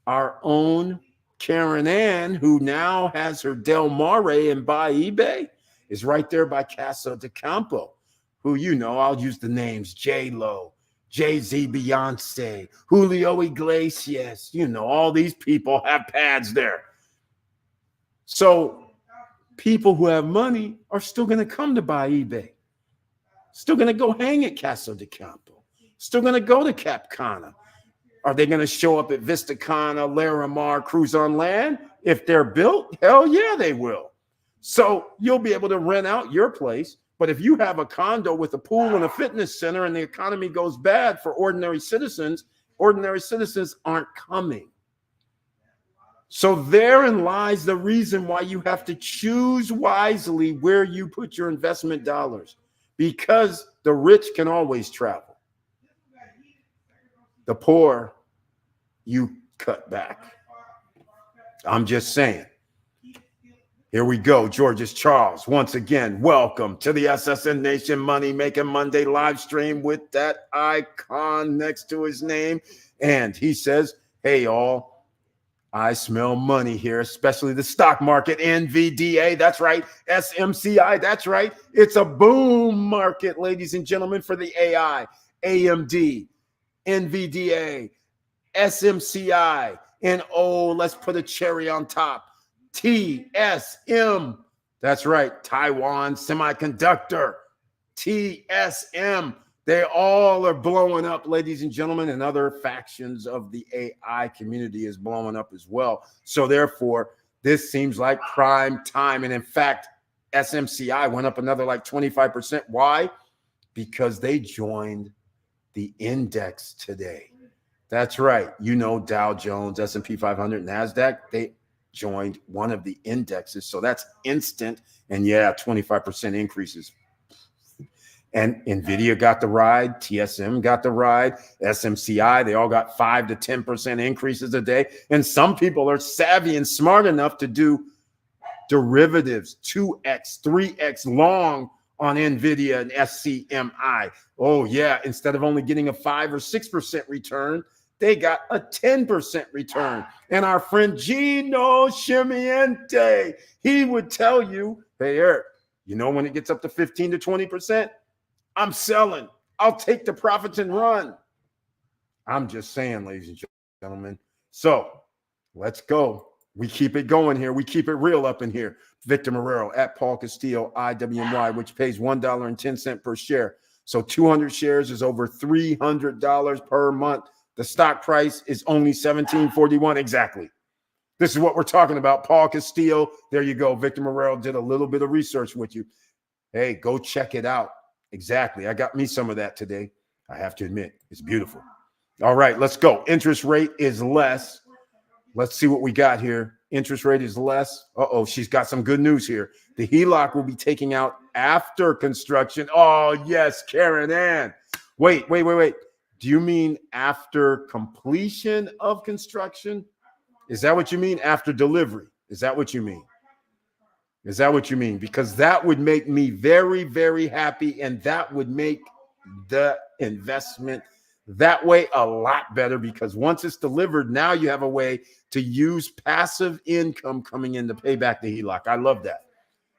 our own Karen Ann, who now has her Del Mar in by eBay, is right there by Casa de Campo, who, you know, I'll use the names J-Lo, Jay-Z, Beyonce, Julio Iglesias. You know, all these people have pads there. So people who have money are still going to come to buy eBay. Still going to go hang at Casa de Campo. Still going to go to Cap Cana. Are they going to show up at Vista Cana, Larimar, Cruise on Land? If they're built, hell yeah, they will. So you'll be able to rent out your place. But if you have a condo with a pool and a fitness center and the economy goes bad for ordinary citizens aren't coming. So therein lies the reason why you have to choose wisely where you put your investment dollars, because the rich can always travel. The poor, you cut back. I'm just saying. Here we go. George's Charles. Once again, welcome to the SSN Nation Money Making Monday live stream with that icon next to his name. And he says, hey, all. I smell money here, especially the stock market, NVDA. That's right. SMCI. That's right. It's a boom market, ladies and gentlemen, for the AI, AMD, NVDA, SMCI, and oh, let's put a cherry on top. TSM. That's right. Taiwan Semiconductor. TSM. They all are blowing up, ladies and gentlemen, and other factions of the AI community is blowing up as well. So therefore, this seems like prime time. And in fact, SMCI went up another like 25%. Why? Because they joined the index today. That's right. You know, Dow Jones, S&P 500, NASDAQ, they joined one of the indexes. So that's instant. And yeah, 25% increases. And NVIDIA got the ride, TSM got the ride, SMCI, they all got 5 to 10% increases a day. And some people are savvy and smart enough to do derivatives, 2x, 3x long on NVIDIA and SCMI. Oh, yeah, instead of only getting a 5 or 6% return, they got a 10% return. And our friend Gino Chimiente, he would tell you, hey, Eric, you know when it gets up to 15 to 20%? I'm selling. I'll take the profits and run. I'm just saying, ladies and gentlemen. So let's go. We keep it going here. We keep it real up in here. Victor Marrero at Paul Castillo, IWMY, which pays $1.10 per share. So 200 shares is over $300 per month. The stock price is only $17.41 exactly. This is what we're talking about. Paul Castillo. There you go. Victor Marrero did a little bit of research with you. Hey, go check it out. Exactly. I got me some of that today. I have to admit, it's beautiful. All right, let's go. Interest rate is less. Let's see what we got here. Interest rate is less. Uh-oh, she's got some good news here. The HELOC will be taking out after construction. Oh, yes, Karen Ann. Wait. Do you mean after completion of construction? Is that what you mean? After delivery? Is that what you mean? Is that what you mean? Because that would make me very, very happy, and that would make the investment that way a lot better, because once it's delivered, now you have a way to use passive income coming in to pay back the HELOC. I love that.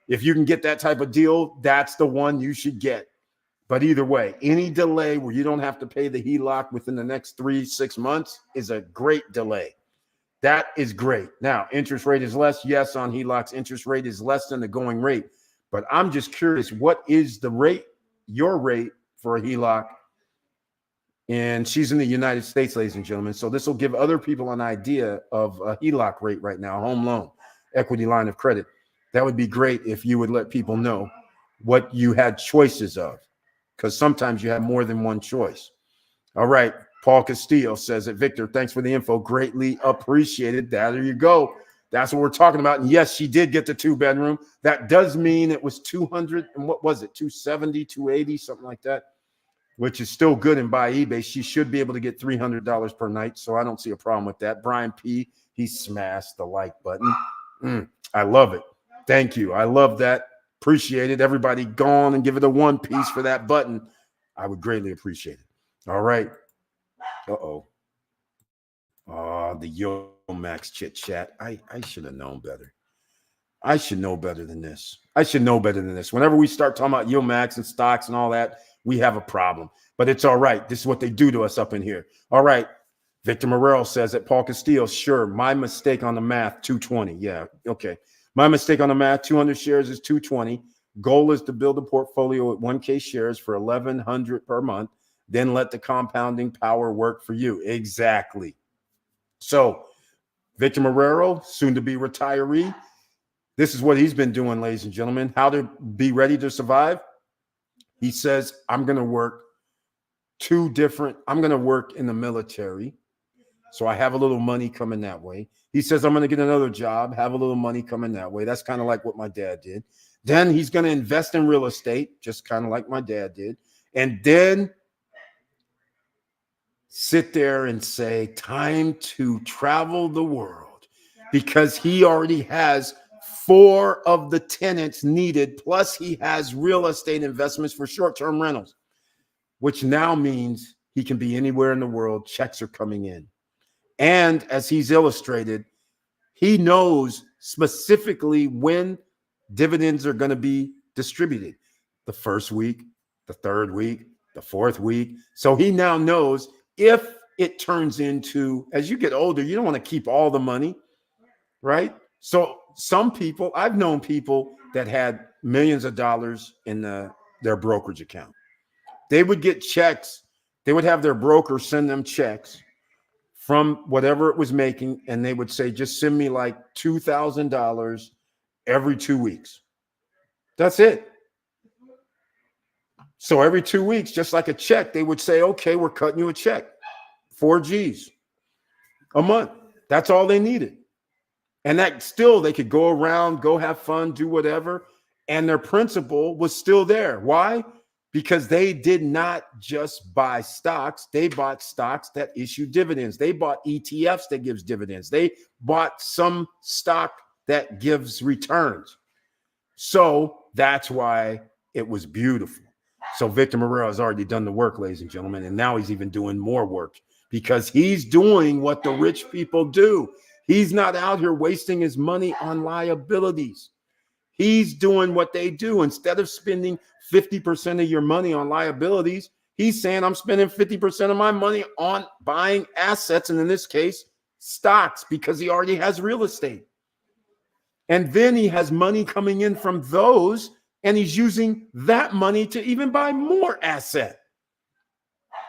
If you can get that type of deal, that's the one you should get. But either way, any delay where you don't have to pay the HELOC within the next 3-6 months is a great delay. That is great. Now, interest rate is less. Yes, on HELOCs, interest rate is less than the going rate. But I'm just curious, what is the rate, your rate for a HELOC? And she's in the United States, ladies and gentlemen. So this will give other people an idea of a HELOC rate right now, home loan, equity line of credit. That would be great if you would let people know what you had choices of, because sometimes you have more than one choice. All right. Paul Castillo says it. Victor, thanks for the info. Greatly appreciated. There you go. That's what we're talking about. And yes, she did get the 2-bedroom. That does mean it was 200 and what was it? 270, 280, something like that, which is still good in buy eBay. She should be able to get $300 per night. So I don't see a problem with that. Brian P, he smashed the like button. I love it. Thank you. I love that. Appreciate it. Everybody gone and give it a 1 piece for that button. I would greatly appreciate it. All right. Uh-oh. Oh, the Yo Max chit chat. I should have known better. I should know better than this. I should know better than this. Whenever we start talking about Yo Max and stocks and all that, we have a problem. But it's all right. This is what they do to us up in here. All right. Victor Morrell says that Paul Castillo, sure, my mistake on the math, 220. Yeah, okay. My mistake on the math, 200 shares is 220. Goal is to build a portfolio at 1K shares for 1,100 per month. Then let the compounding power work for you. Exactly. So Victor Marrero, soon to be retiree. This is what he's been doing, ladies and gentlemen. How to be ready to survive. He says, I'm going to work I'm going to work in the military. So I have a little money coming that way. He says, I'm going to get another job, have a little money coming that way. That's kind of like what my dad did. Then he's going to invest in real estate, just kind of like my dad did. And then sit there and say, time to travel the world, because he already has 4 of the tenants needed. Plus he has real estate investments for short-term rentals, which now means he can be anywhere in the world. Checks are coming in. And as he's illustrated, he knows specifically when dividends are going to be distributed. The first week, the third week, the fourth week. So he now knows if it turns into, as you get older, you don't want to keep all the money, right? So some people, I've known people that had millions of dollars in their brokerage account. They would get checks. They would have their broker send them checks from whatever it was making, and they would say, just send me like $2,000 every 2 weeks. That's it. So every 2 weeks, just like a check, they would say, okay, we're cutting you a check, 4 G's a month. That's all they needed. And that still, they could go around, go have fun, do whatever. And their principal was still there. Why? Because they did not just buy stocks. They bought stocks that issue dividends. They bought ETFs that gives dividends. They bought some stock that gives returns. So that's why it was beautiful. So Victor Morrell has already done the work, ladies and gentlemen, and now he's even doing more work because he's doing what the rich people do. He's not out here wasting his money on liabilities. He's doing what they do. Instead of spending 50% of your money on liabilities, he's saying, I'm spending 50% of my money on buying assets, and in this case, stocks, because he already has real estate. And then he has money coming in from those, and he's using that money to even buy more asset.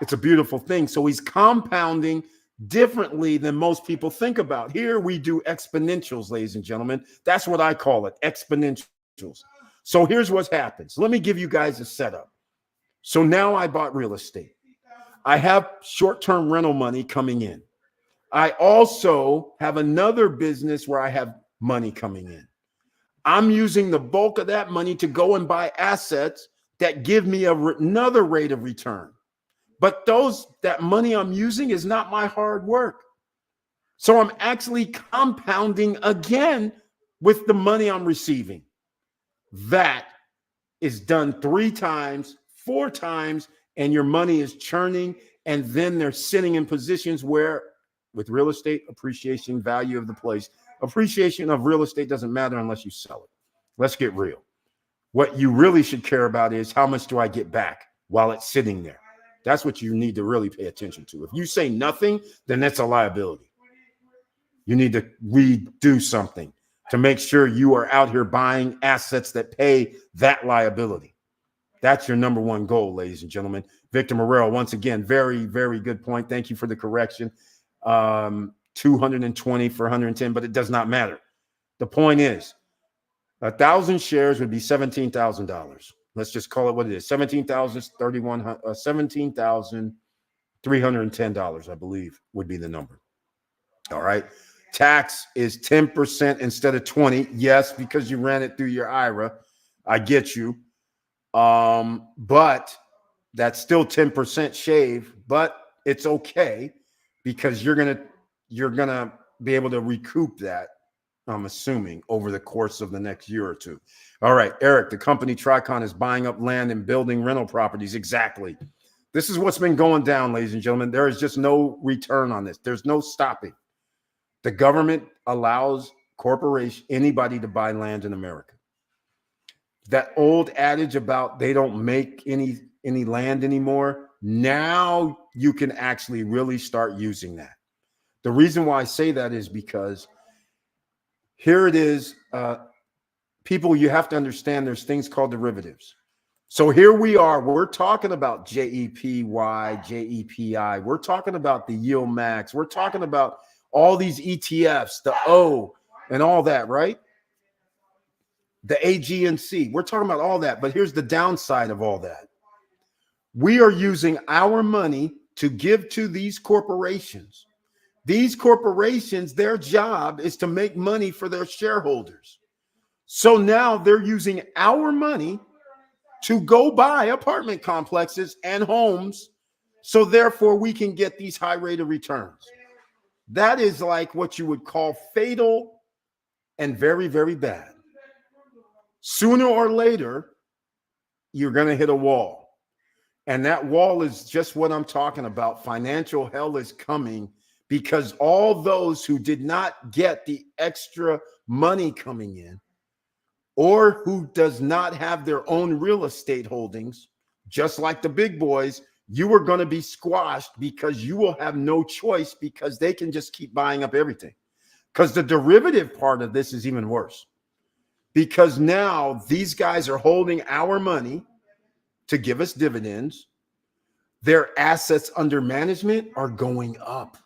It's a beautiful thing. So he's compounding differently than most people think about. Here we do exponentials, ladies and gentlemen. That's what I call it, exponentials. So here's what happens. Let me give you guys a setup. So now I bought real estate. I have short-term rental money coming in. I also have another business where I have money coming in. I'm using the bulk of that money to go and buy assets that give me another rate of return. But that money I'm using is not my hard work. So I'm actually compounding again with the money I'm receiving. That is done 3 times, 4 times, and your money is churning. And then they're sitting in positions where, with real estate, appreciation, value of the place, appreciation of real estate doesn't matter unless you sell it. Let's get real. What you really should care about is, how much do I get back while it's sitting there. That's what you need to really pay attention to. If you say nothing, then that's a liability. You need to redo something to make sure you are out here buying assets that pay that liability. That's your number one goal, ladies and gentlemen. Victor Morrell, once again, very, very good point. Thank you for the correction. 220 for 110, but it does not matter. The point is, 1,000 shares would be $17,000. Let's just call it what it is. $17,310, I believe, would be the number. All right. Tax is 10% instead of 20. Yes, because you ran it through your IRA. I get you. But that's still 10% shave, but it's okay because you're gonna be able to recoup that, I'm assuming, over the course of the next year or two. All right, Eric, the company Tricon is buying up land and building rental properties. Exactly. This is what's been going down, ladies and gentlemen. There is just no return on this. There's no stopping. The government allows anybody to buy land in America. That old adage about they don't make any land anymore, now you can actually really start using that. The reason why I say that is because here it is, people, you have to understand there's things called derivatives. So here we are, we're talking about JEPY, JEPI, we're talking about the yield max, we're talking about all these ETFs, the O and all that, right? The AGNC, we're talking about all that, but here's the downside of all that. We are using our money to give to these corporations. These corporations, their job is to make money for their shareholders. So now they're using our money to go buy apartment complexes and homes, so therefore we can get these high rate of returns. That is like what you would call fatal and very, very bad. Sooner or later, you're going to hit a wall. And that wall is just what I'm talking about. Financial hell is coming because all those who did not get the extra money coming in, or who does not have their own real estate holdings, just like the big boys, you are going to be squashed because you will have no choice because they can just keep buying up everything. Because the derivative part of this is even worse. Because now these guys are holding our money to give us dividends. Their assets under management are going up.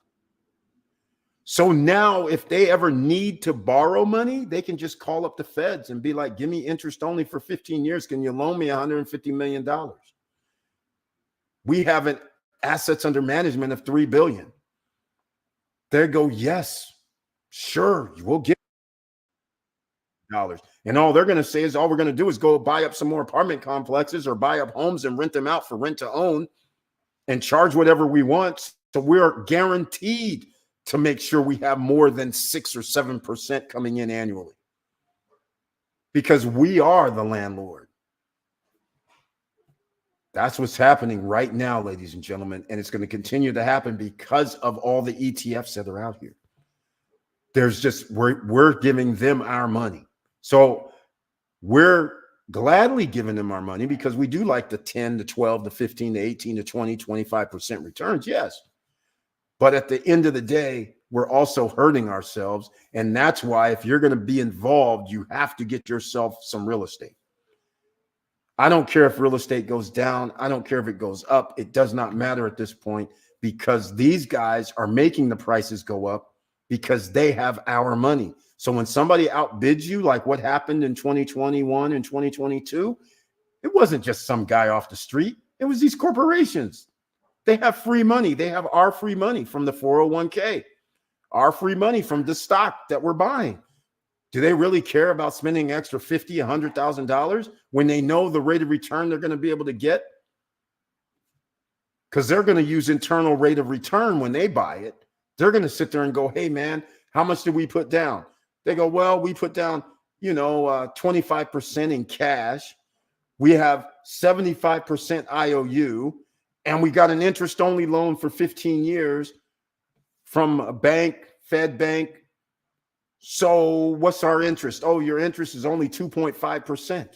So now if they ever need to borrow money, they can just call up the feds and be like, give me interest only for 15 years. Can you loan me $150 million? We have an assets under management of $3 billion. They go, yes, sure, we'll get dollars. And all they're going to say is all we're going to do is go buy up some more apartment complexes or buy up homes and rent them out for rent to own and charge whatever we want. So we're guaranteed to make sure we have more than 6 or 7% coming in annually because we are the landlord. That's what's happening right now, ladies and gentlemen. And it's going to continue to happen because of all the ETFs that are out here. There's just, we're giving them our money. So we're gladly giving them our money because we do like the 10 to 12 to 15 to 18 to 20, 25% returns. Yes. But at the end of the day, we're also hurting ourselves. And that's why if you're going to be involved, you have to get yourself some real estate. I don't care if real estate goes down. I don't care if it goes up. It does not matter at this point because these guys are making the prices go up because they have our money. So when somebody outbids you, like what happened in 2021 and 2022, it wasn't just some guy off the street. It was these corporations. They have free money. They have our free money from the 401k, our free money from the stock that we're buying. Do they really care about spending extra $50,000, $100,000 when they know the rate of return they're going to be able to get? Because they're going to use internal rate of return when they buy it. They're going to sit there and go, hey, man, how much did we put down? They go, well, we put down, 25% in cash. We have 75% IOU, and we got an interest-only loan for 15 years from a bank, Fed bank. So what's our interest? Oh, your interest is only 2.5%.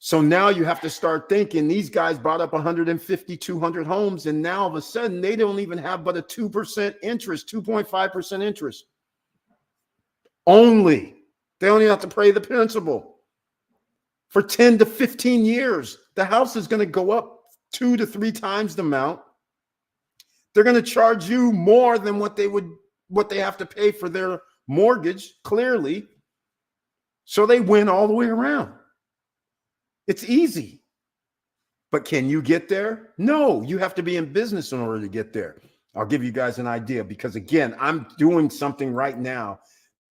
So now you have to start thinking these guys bought up 150, 200 homes, and now all of a sudden they don't even have but a 2% interest, 2.5% interest. Only. They don't even have to pay the principal. For 10 to 15 years, the house is going to go up 2 to 3 times the amount. They're going to charge you more than what they have to pay for their mortgage, clearly. So they win all the way around. It's easy. But can you get there? No, you have to be in business in order to get there. I'll give you guys an idea because, again, I'm doing something right now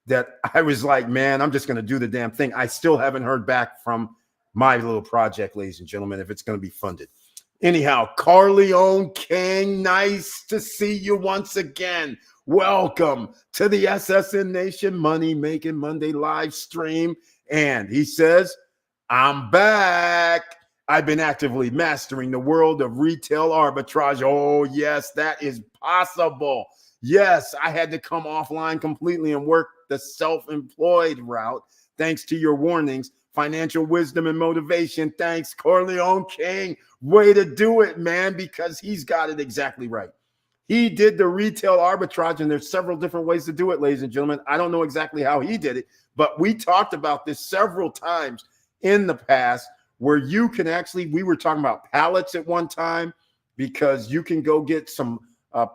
that I was like, man, I'm just going to do the damn thing. I still haven't heard back from my little project, ladies and gentlemen, if it's going to be funded. Anyhow, Corleone King, nice to see you once again. Welcome to the SSN Nation Money Making Monday live stream. And he says, I'm back. I've been actively mastering the world of retail arbitrage. Oh, yes, that is possible. Yes, I had to come offline completely and work the self-employed route. Thanks to your warnings, financial wisdom, and motivation. Thanks, Corleone King. Way to do it, man, because he's got it exactly right. He did the retail arbitrage, and there's several different ways to do it, ladies and gentlemen. I don't know exactly how he did it, but we talked about this several times in the past where you can actually, we were talking about pallets at one time because you can go get some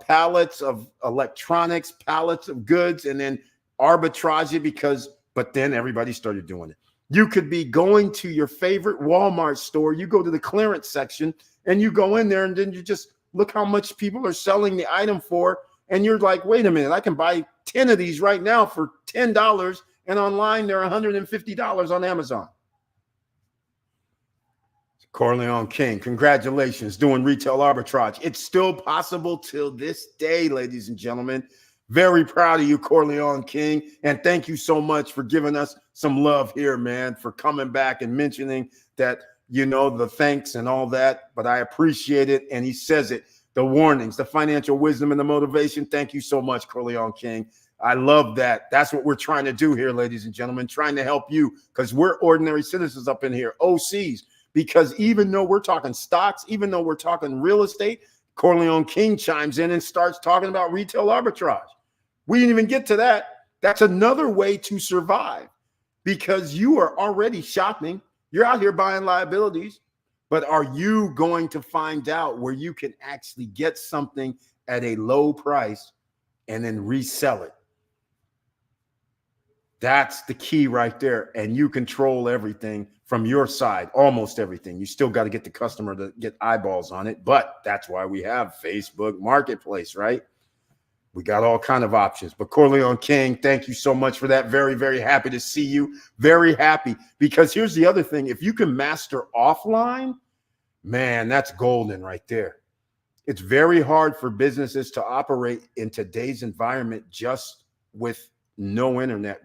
pallets of electronics, pallets of goods, and then arbitrage it but then everybody started doing it. You could be going to your favorite Walmart store. You go to the clearance section and you go in there and then you just look how much people are selling the item for. And you're like, wait a minute, I can buy 10 of these right now for $10. And online, they're $150 on Amazon. Corleone King, congratulations, doing retail arbitrage. It's still possible till this day, ladies and gentlemen. Very proud of you, Corleone King. And thank you so much for giving us some love here, man, for coming back and mentioning that, you know, the thanks and all that. But I appreciate it. And he says it, the warnings, the financial wisdom and the motivation. Thank you so much, Corleone King. I love that. That's what we're trying to do here, ladies and gentlemen, trying to help you because we're ordinary citizens up in here, OCs. Because even though we're talking stocks, even though we're talking real estate, Corleone King chimes in and starts talking about retail arbitrage. We didn't even get to that. That's another way to survive because you are already shopping. You're out here buying liabilities, but are you going to find out where you can actually get something at a low price and then resell it? That's the key right there. And you control everything from your side, almost everything. You still got to get the customer to get eyeballs on it, but that's why we have Facebook Marketplace, right? We got all kind of options. But Corleone King, thank you so much for that. Very, very happy to see you. Very happy. Because here's the other thing. If you can master offline, man, that's golden right there. It's very hard for businesses to operate in today's environment just with no internet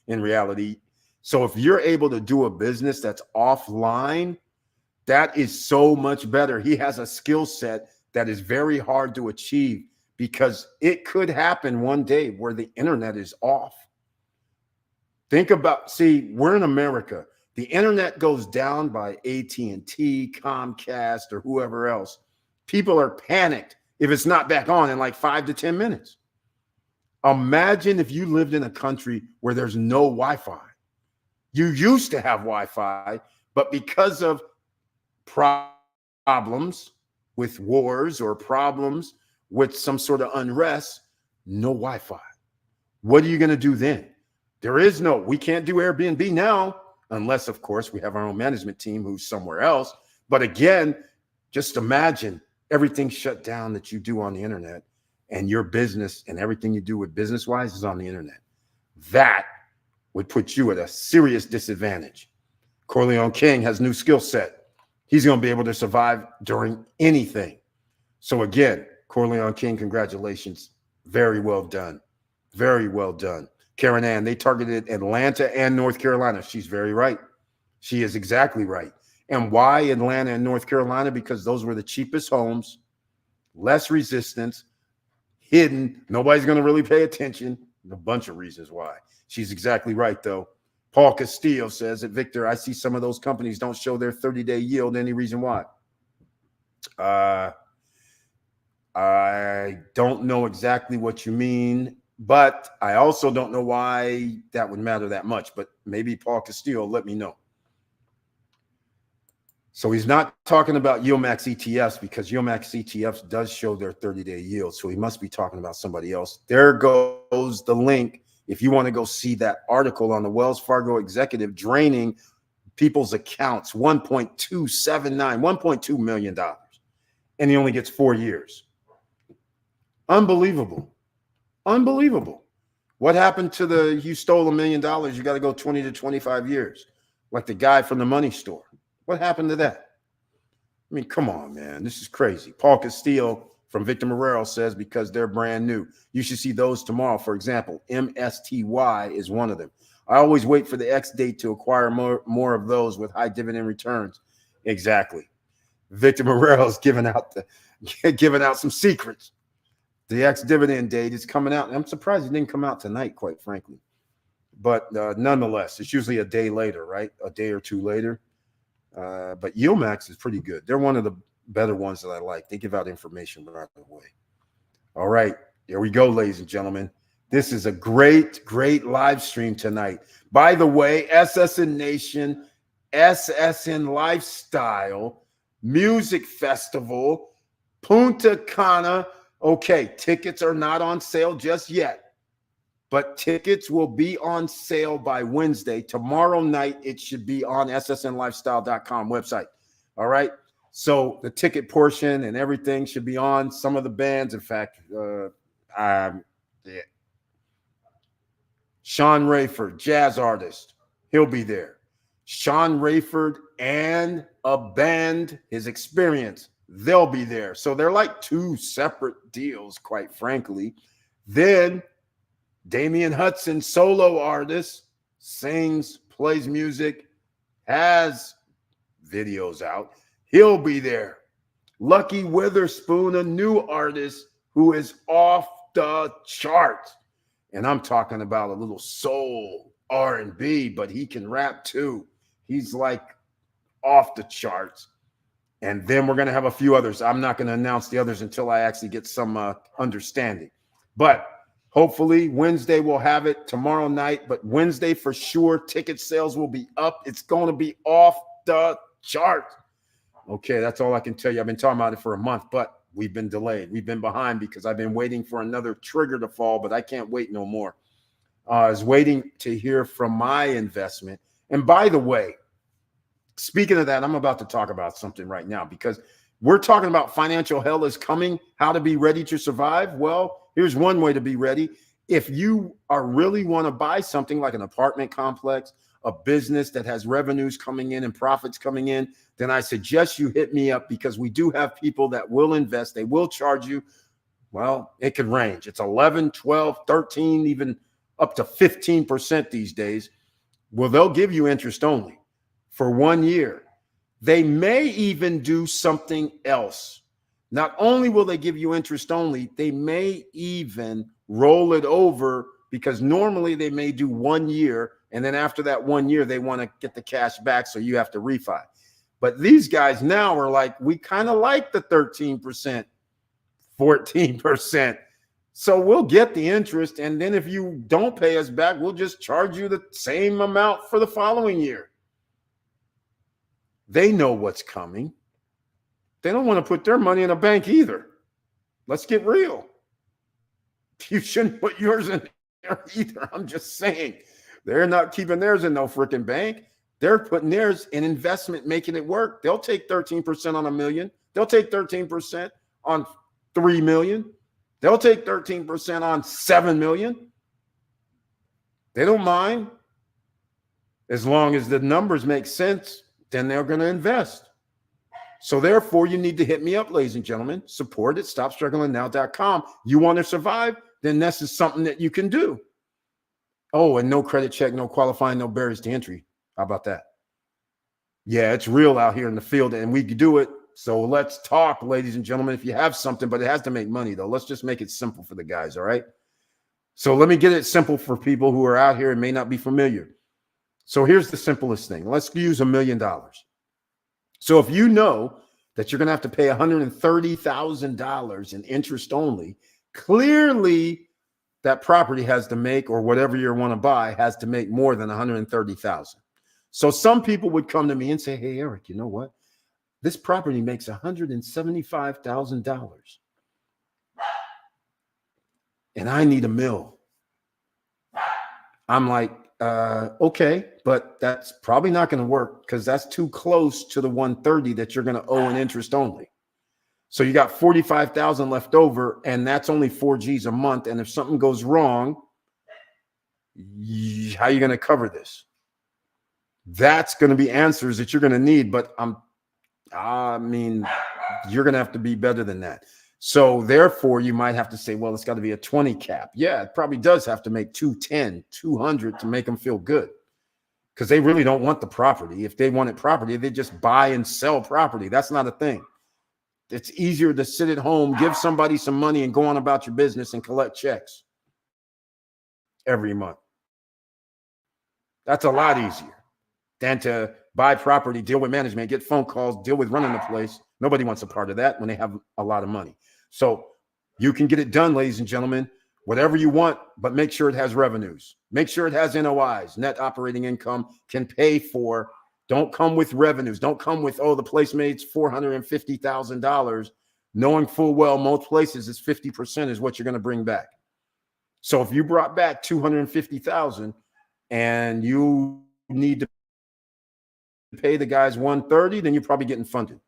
in reality. So if you're able to do a business that's offline, that is so much better. He has a skill set that is very hard to achieve because it could happen one day where the internet is off. Think about, see, we're in America. The internet goes down by AT&T, Comcast, or whoever else. People are panicked if it's not back on in like 5 to 10 minutes. Imagine if you lived in a country where there's no Wi-Fi. You used to have Wi-Fi, but because of problems with wars or problems with some sort of unrest, no Wi-Fi. What are you going to do then? We can't do Airbnb now, unless, of course, we have our own management team who's somewhere else. But again, just imagine everything shut down that you do on the internet and your business and everything you do with business-wise is on the internet. That would put you at a serious disadvantage. Corleone King has new skill set. He's going to be able to survive during anything. So again, Corleone King, congratulations. Very well done. Very well done. Karen Ann, they targeted Atlanta and North Carolina. She's very right. She is exactly right. And why Atlanta and North Carolina? Because those were the cheapest homes, less resistance, hidden. Nobody's going to really pay attention. A bunch of reasons why. She's exactly right, though. Paul Castillo says that, Victor, I see some of those companies don't show their 30-day yield. Any reason why? I don't know exactly what you mean, but I also don't know why that would matter that much. But maybe Paul Castillo let me know. So he's not talking about YieldMax ETFs, because YieldMax ETFs does show their 30-day yield. So he must be talking about somebody else. There goes the link. If you want to go see that article on the Wells Fargo executive draining people's accounts, $1.2 million. And he only gets 4 years. Unbelievable. Unbelievable. What happened to the, you stole $1 million, you got to go 20 to 25 years, like the guy from the money store? What happened to that? I mean, come on, man. This is crazy. Paul Castillo from Victor Morero says, because they're brand new. You should see those tomorrow. For example, MSTY is one of them. I always wait for the X date to acquire more of those with high dividend returns. Exactly. Victor Morero's giving out some secrets. The X dividend date is coming out. I'm surprised it didn't come out tonight, quite frankly. But nonetheless, it's usually a day later, right? A day or two later. But YieldMax is pretty good. They're one of the better ones that I like. They give out information right away. All right, here we go, ladies and gentlemen. This is a great, great live stream tonight. By the way, SSN Nation, SSN Lifestyle, Music Festival, Punta Cana. Okay, tickets are not on sale just yet, but tickets will be on sale by Wednesday. Tomorrow night, it should be on ssnlifestyle.com website. All right. So the ticket portion and everything should be on. Some of the bands, in fact, Sean Rayford, jazz artist, he'll be there. Sean Rayford and a band, his Experience, they'll be there. So they're like two separate deals, quite frankly. Then Damian Hudson, solo artist, sings, plays music, has videos out. He'll be there. Lucky Witherspoon, a new artist who is off the charts. And I'm talking about a little soul R&B, but he can rap too. He's like off the charts. And then we're going to have a few others. I'm not going to announce the others until I actually get some understanding. But hopefully Wednesday we'll have it tomorrow night. But Wednesday for sure, ticket sales will be up. It's going to be off the charts. Okay, that's all I can tell you. I've been talking about it for a month, but we've been delayed. We've been behind because I've been waiting for another trigger to fall, but I can't wait no more. I was waiting to hear from my investment. And by the way, speaking of that, I'm about to talk about something right now because we're talking about financial hell is coming, how to be ready to survive. Well, here's one way to be ready. If you are really want to buy something like an apartment complex, a business that has revenues coming in and profits coming in, then I suggest you hit me up because we do have people that will invest. They will charge you. Well, it could range. It's 11, 12, 13, even up to 15% these days. Well, they'll give you interest only for 1 year. They may even do something else. Not only will they give you interest only, they may even roll it over because normally they may do 1 year. And then after that 1 year, they want to get the cash back. So you have to refi. But these guys now are like, we kind of like the 13%, 14%. So we'll get the interest. And then if you don't pay us back, we'll just charge you the same amount for the following year. They know what's coming. They don't want to put their money in a bank either. Let's get real. You shouldn't put yours in there either. I'm just saying. They're not keeping theirs in no freaking bank. They're putting theirs in investment, making it work. They'll take 13% on $1 million. They'll take 13% on $3 million. They'll take 13% on $7 million. They don't mind. As long as the numbers make sense, then they're going to invest. So therefore, you need to hit me up, ladies and gentlemen. Support at StopStrugglingNow.com. You want to survive? Then this is something that you can do. Oh, and no credit check, no qualifying, no barriers to entry. How about that? Yeah, it's real out here in the field, and we can do it. So let's talk, ladies and gentlemen. If you have something, but it has to make money, though. Let's just make it simple for the guys, all right? So let me get it simple for people who are out here and may not be familiar. So here's the simplest thing. Let's use $1 million. So if you know that you're going to have to pay $130,000 in interest only, clearly that property has to make, or whatever you want to buy has to make more than $130,000. So some people would come to me and say, hey, Eric, you know what? This property makes $175,000 and I need $1 million. I'm like, okay, but that's probably not going to work because that's too close to the 130 that you're going to owe in interest only. So you got 45,000 left over, and that's only 4 G's a month. And if something goes wrong, how are you going to cover this? That's going to be answers that you're going to need. But I mean, you're going to have to be better than that. So therefore, you might have to say, well, it's got to be a 20 cap. Yeah, it probably does have to make 210, 200 to make them feel good, because they really don't want the property. If they wanted property, they just buy and sell property. That's not a thing. It's easier to sit at home, give somebody some money, and go on about your business and collect checks every month. That's a lot easier than to buy property, deal with management, get phone calls, deal with running the place. Nobody wants a part of that when they have a lot of money. So you can get it done, ladies and gentlemen, whatever you want, but make sure it has revenues. Make sure it has NOIs, net operating income, can pay for. Don't come with revenues. Don't come with, oh, the place made $450,000, knowing full well most places is 50% is what you're going to bring back. So if you brought back $250,000 and you need to pay the guys $130, then you're probably getting funded.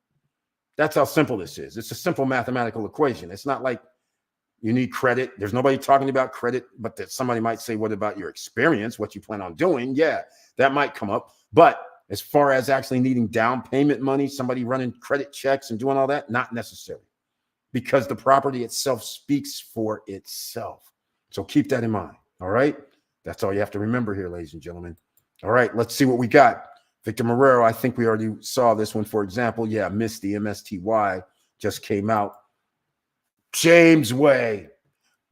That's how simple this is. It's a simple mathematical equation. It's not like you need credit. There's nobody talking about credit, but that somebody might say, what about your experience? What you plan on doing? Yeah, that might come up. But as far as actually needing down payment money, somebody running credit checks and doing all that, not necessary, because the property itself speaks for itself. So keep that in mind. All right. That's all you have to remember here, ladies and gentlemen. All right, let's see what we got. Victor Marrero, I think we already saw this one, for example. Yeah, Misty, MSTY, just came out. James Way,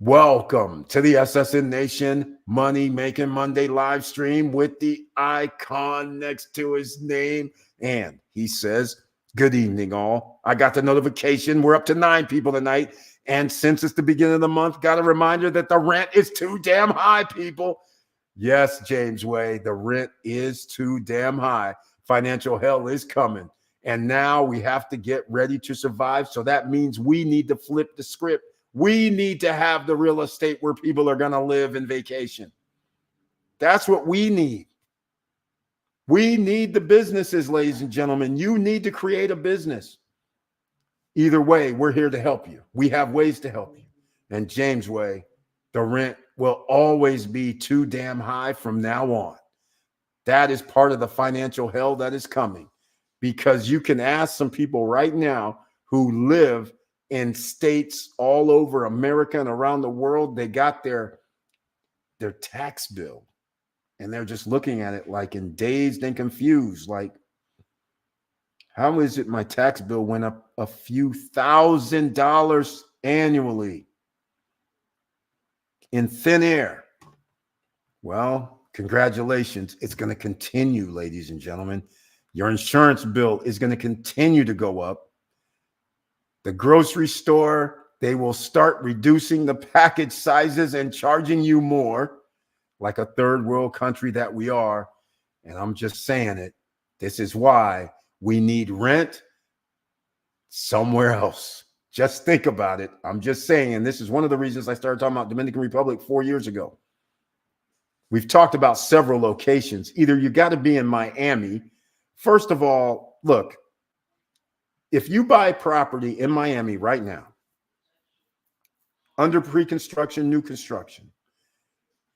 welcome to the SSN Nation Money Making Monday live stream with the icon next to his name. And he says, good evening, all. I got the notification. We're up to 9 people tonight. And since it's the beginning of the month, got a reminder that the rent is too damn high, people. Yes, James Way, the rent is too damn high. Financial hell is coming. And now we have to get ready to survive. So that means we need to flip the script. We need to have the real estate where people are going to live and vacation. That's what we need. We need the businesses, ladies and gentlemen. You need to create a business. Either way, we're here to help you. We have ways to help you. And James Way, the rent will always be too damn high from now on. That is part of the financial hell that is coming, because you can ask some people right now who live in states all over America and around the world. They got their tax bill and they're just looking at it like in dazed and confused. Like, how is it my tax bill went up a few $1,000s annually in thin air? Well, congratulations. It's going to continue, ladies and gentlemen. Your insurance bill is going to continue to go up. The grocery store, they will start reducing the package sizes and charging you more, like a third world country that we are. And I'm just saying it. This is why we need rent somewhere else. Just think about it. I'm just saying, and this is one of the reasons I started talking about Dominican Republic 4 years ago. We've talked about several locations. Either you got to be in Miami. First of all, look, if you buy property in Miami right now, under pre-construction, new construction,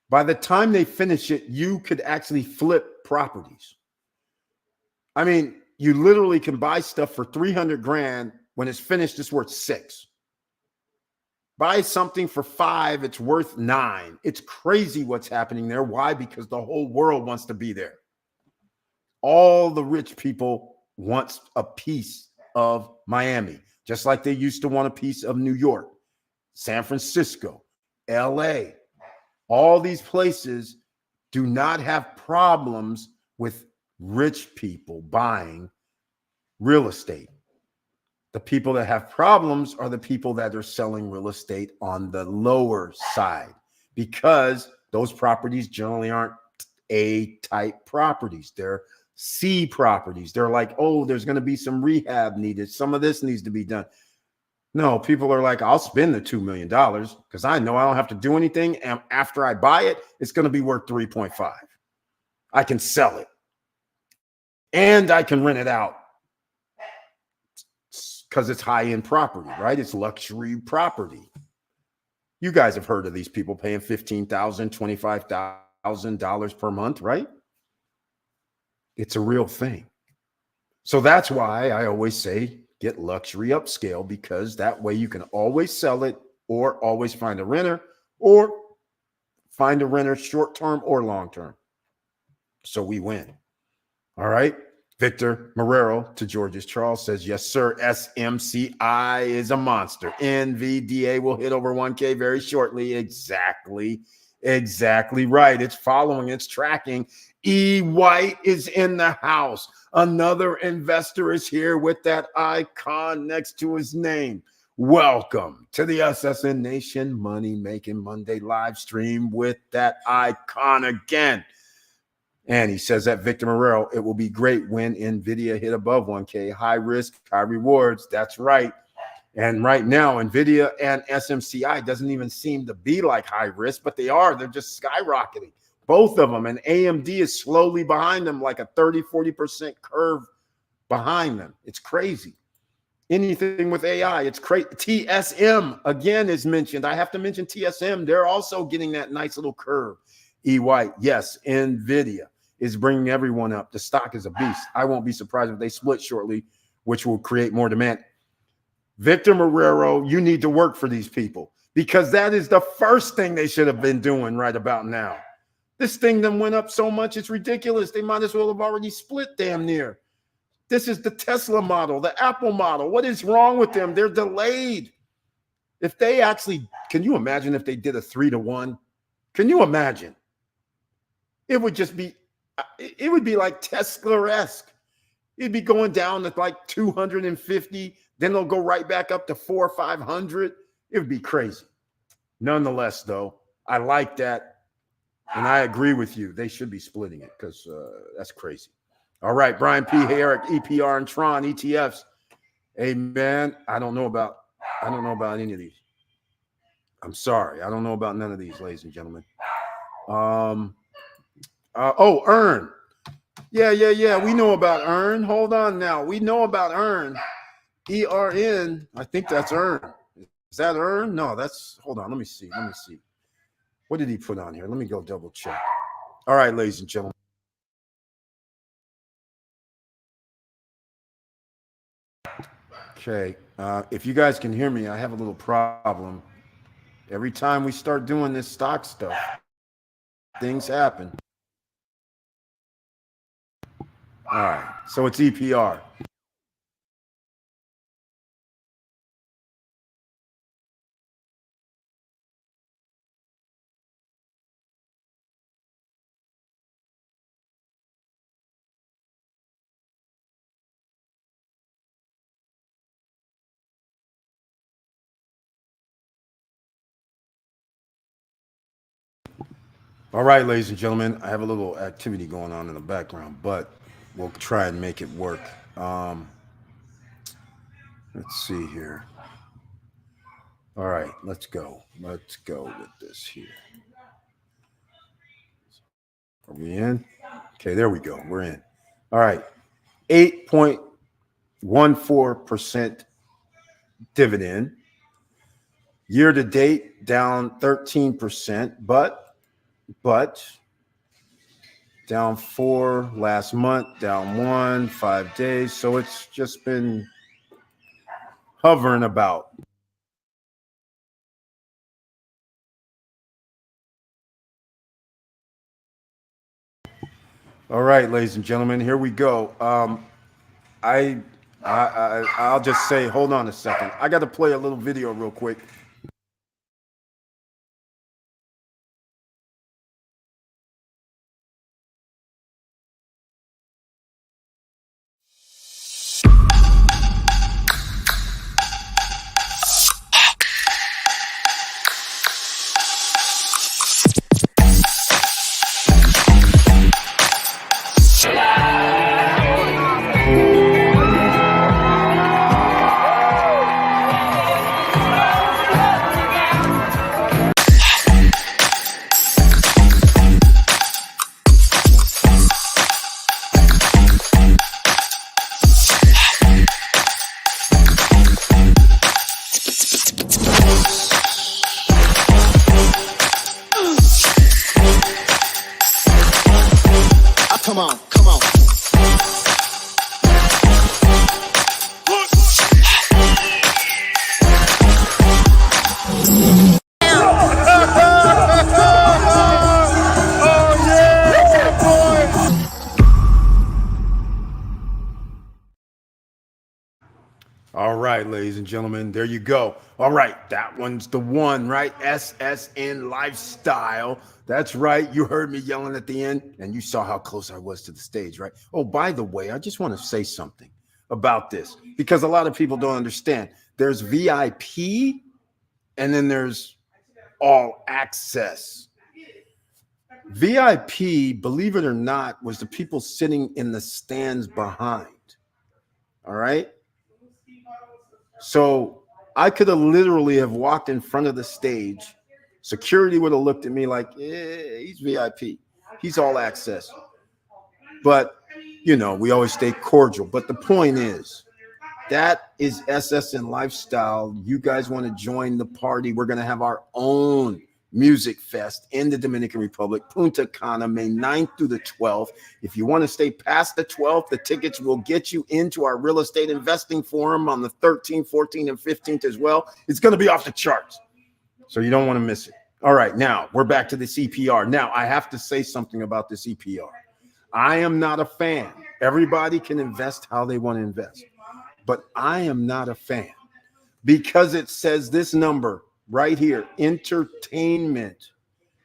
by the time they finish it, you could actually flip properties. I mean, you literally can buy stuff for 300 grand. When it's finished, it's worth 6. Buy something for 5, it's worth 9. It's crazy what's happening there. Why? Because the whole world wants to be there. All the rich people want a piece of Miami, just like they used to want a piece of New York, San Francisco, LA. All these places do not have problems with rich people buying real estate. The people that have problems are the people that are selling real estate on the lower side, because those properties generally aren't A type properties. They're C properties. They're like, oh, there's going to be some rehab needed. Some of this needs to be done. No, people are like, I'll spend the $2 million because I know I don't have to do anything. And after I buy it, it's going to be worth 3.5. I can sell it and I can rent it out because it's high-end property, right? It's luxury property. You guys have heard of these people paying $15,000, $25,000 per month, right? It's a real thing. So that's why I always say get luxury upscale, because that way you can always sell it or always find a renter, or find a renter short-term or long-term. So we win. All right. Victor Marrero to George's Charles says, yes, sir. SMCI is a monster. NVDA will hit over 1K very shortly. Exactly right. It's following, it's tracking. E. White is in the house. Another investor is here with that icon next to his name. Welcome to the SSN Nation Money Making Monday live stream with that icon again. And he says that Victor Marrero, it will be great when NVIDIA hit above 1K. High risk, high rewards. That's right. And right now, NVIDIA and SMCI doesn't even seem to be like high risk, but they are. They're just skyrocketing, both of them. And AMD is slowly behind them, like a 30-40% curve behind them. It's crazy. Anything with AI, it's crazy. TSM, again, is mentioned. I have to mention TSM. They're also getting that nice little curve. E. White, yes, NVIDIA is bringing everyone up. The stock is a beast. I won't be surprised if they split shortly, which will create more demand. Victor Marrero, you need to work for these people, because that is the first thing they should have been doing right about now. This thing then went up so much, it's ridiculous. They might as well have already split damn near. This is the Tesla model, the Apple model. What is wrong with them? They're delayed. If they actually, can you imagine if they did a 3-to-1? Can you imagine? It would just be, it would be like Tesla-esque. It'd be going down to like 250, then they'll go right back up to 400 or 500. It would be crazy. Nonetheless, though, I like that, and I agree with you. They should be splitting it, because that's crazy. All right, Brian P. Herrick, EPR and Tron ETFs. Hey, man, I don't know about any of these. I'm sorry, I don't know about none of these, ladies and gentlemen. Earn. Yeah. We know about Earn. Hold on now. We know about Earn. ERN. I think that's Earn. Is that Earn? No, that's, hold on. Let me see. What did he put on here? Let me go double check. All right, ladies and gentlemen. Okay. If you guys can hear me, I have a little problem. Every time we start doing this stock stuff, things happen. All right. So it's EPR. All right, ladies and gentlemen, I have a little activity going on in the background, but we'll try and make it work. Let's see here. All right, let's go. Let's go with this here. Are we in? Okay, there we go. We're in. All right. 8.14% dividend. Year to date, down 13%, but down 4 last month, down 1, 5 days. So it's just been hovering about. All right, ladies and gentlemen, here we go. I'll just say, hold on a second. I got to play a little video real quick. Come on, come on. All right, ladies and gentlemen, there you go. All right, that one's the one, right? SSN Lifestyle. That's right. You heard me yelling at the end, and you saw how close I was to the stage, right? Oh, by the way, I just want to say something about this because a lot of people don't understand. There's VIP, and then there's all access. VIP, believe it or not, was the people sitting in the stands behind. All right. So I could have literally have walked in front of the stage. Security would have looked at me like, he's VIP. He's all access. But, you know, we always stay cordial. But the point is, that is SSN Lifestyle. You guys want to join the party? We're going to have our own music fest in the Dominican Republic, Punta Cana, May 9th through the 12th. If you want to stay past the 12th, the tickets will get you into our real estate investing forum on the 13th, 14th, and 15th as well. It's going to be off the charts, so you don't want to miss it. All right, now we're back to this EPR. Now, I have to say something about this EPR. I am not a fan. Everybody can invest how they want to invest, but I am not a fan because it says this number right here, entertainment.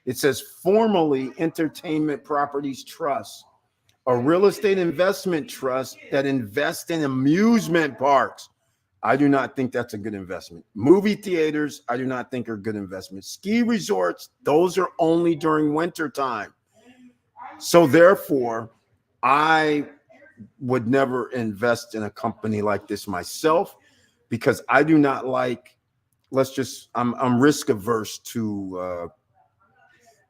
It says formerly Entertainment Properties Trust, a real estate investment trust that invests in amusement parks. I do not think that's a good investment. Movie theaters, I do not think are good investments. Ski resorts, those are only during winter time. So therefore, I would never invest in a company like this myself because I do not like, I'm risk averse to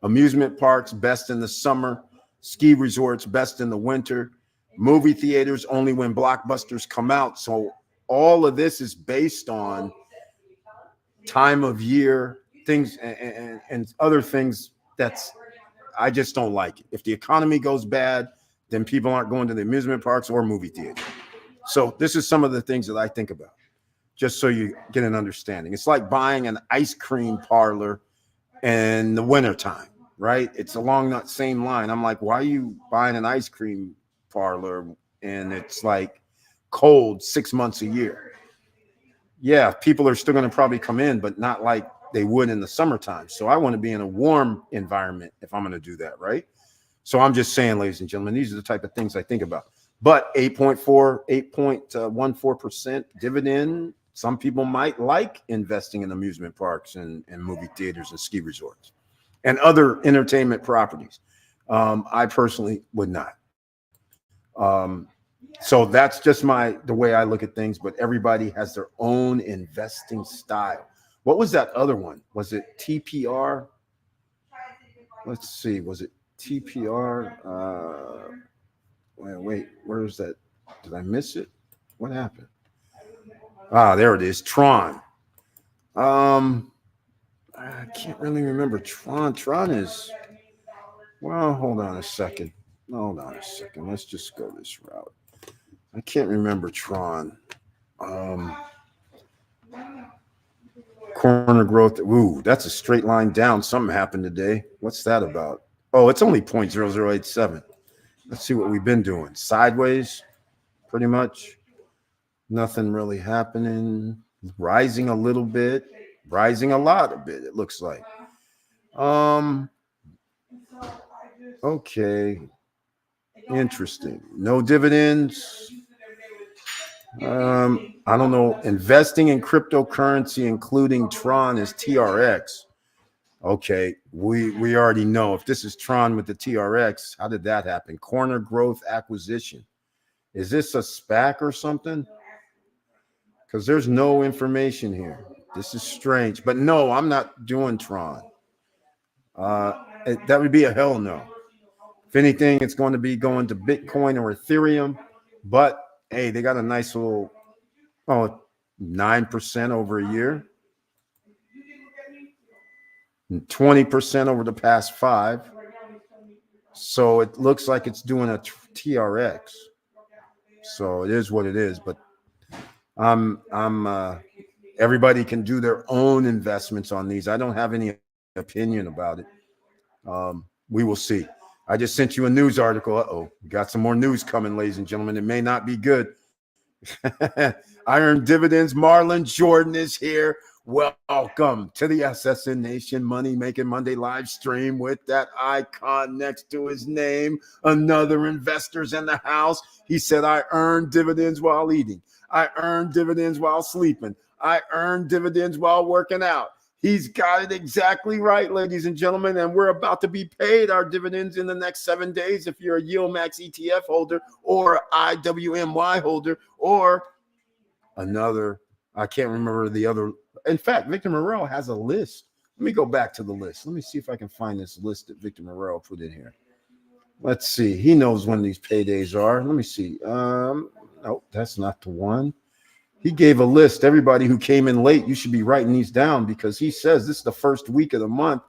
amusement parks, best in the summer, ski resorts, best in the winter, movie theaters only when blockbusters come out. So all of this is based on time of year, things and other things I just don't like it. If the economy goes bad, then people aren't going to the amusement parks or movie theaters. So this is some of the things that I think about, just so you get an understanding. It's like buying an ice cream parlor in the wintertime, right? It's along that same line. I'm like, why are you buying an ice cream parlor and it's like cold 6 months a year? Yeah, people are still going to probably come in, but not like they would in the summertime. So I want to be in a warm environment if I'm going to do that, right? So I'm just saying, ladies and gentlemen, these are the type of things I think about. But 8.14% dividend. Some people might like investing in amusement parks and movie theaters and ski resorts and other entertainment properties. I personally would not. So that's just the way I look at things, but everybody has their own investing style. What was that other one? Was it TPR? Let's see. Was it TPR? Wait, where is that? Did I miss it? What happened? Ah, there it is. Tron. I can't really remember Tron. Tron is, well, hold on a second. Let's just go this route. I can't remember Tron. Corner growth. Ooh, that's a straight line down. Something happened today. What's that about? Oh, it's only 0.0087. Let's see what we've been doing. Sideways, pretty much. Nothing really happening. Rising a little bit. Rising a lot a bit, it looks like. Okay. Interesting. No dividends. I don't know. Investing in cryptocurrency, including Tron, is TRX. Okay, we already know. If this is Tron with the TRX, how did that happen? Corner growth acquisition. Is this a SPAC or something? Because there's no information here. This is strange. But no, I'm not doing Tron. That would be a hell no. If anything, it's going to be going to Bitcoin or Ethereum. But hey, they got a nice little 9% over a year. 20% over the past 5. So it looks like it's doing a TRX. So it is what it is. But I'm everybody can do their own investments on these. I don't have any opinion about it. We will see. I just sent you a news article. Uh-oh, we got some more news coming, ladies and gentlemen. It may not be good. I earned dividends. Marlon Jordan is here. Welcome to the SSN Nation Money Making Monday live stream with that icon next to his name. Another investor's in the house. He said, I earned dividends while eating. I earned dividends while sleeping. I earned dividends while working out. He's got it exactly right, ladies and gentlemen, and we're about to be paid our dividends in the next 7 days if you're a YieldMax ETF holder or IWMY holder or another, I can't remember the other. In fact, Victor Morel has a list. Let me go back to the list. Let me see if I can find this list that Victor Morel put in here. Let's see. He knows when these paydays are. Let me see. No, that's not the one. He gave a list. Everybody who came in late, you should be writing these down because he says this is the first week of the month.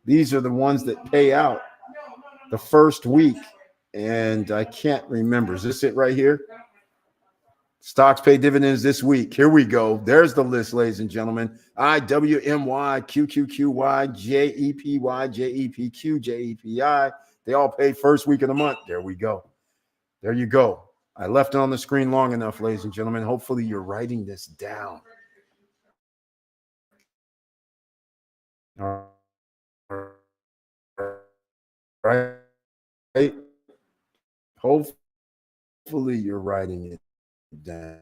These are the ones that pay out the first week. And I can't remember. Is this it right here? Stocks pay dividends this week. Here we go. There's the list, ladies and gentlemen. IWMY, QQQY, JEPY, JEPQ, JEPI. They all pay first week of the month. There we go. There you go. I left it on the screen long enough, ladies and gentlemen. Hopefully you're writing this down. All right. Hopefully you're writing it down.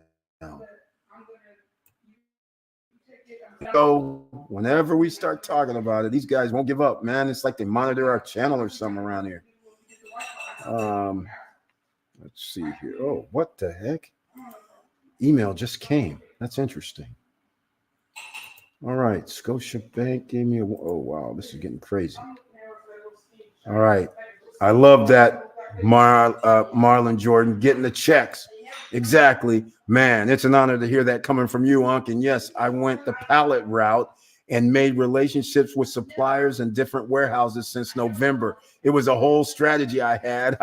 So whenever we start talking about it, these guys won't give up, man. It's like they monitor our channel or something around here. Let's see here. Oh, what the heck? Email just came. That's interesting. All right. Scotiabank gave me a, oh, wow. This is getting crazy. All right. I love that, Marlon Jordan, getting the checks. Exactly. Man, it's an honor to hear that coming from you, Unc. And yes, I went the pallet route and made relationships with suppliers and different warehouses since November. It was a whole strategy I had.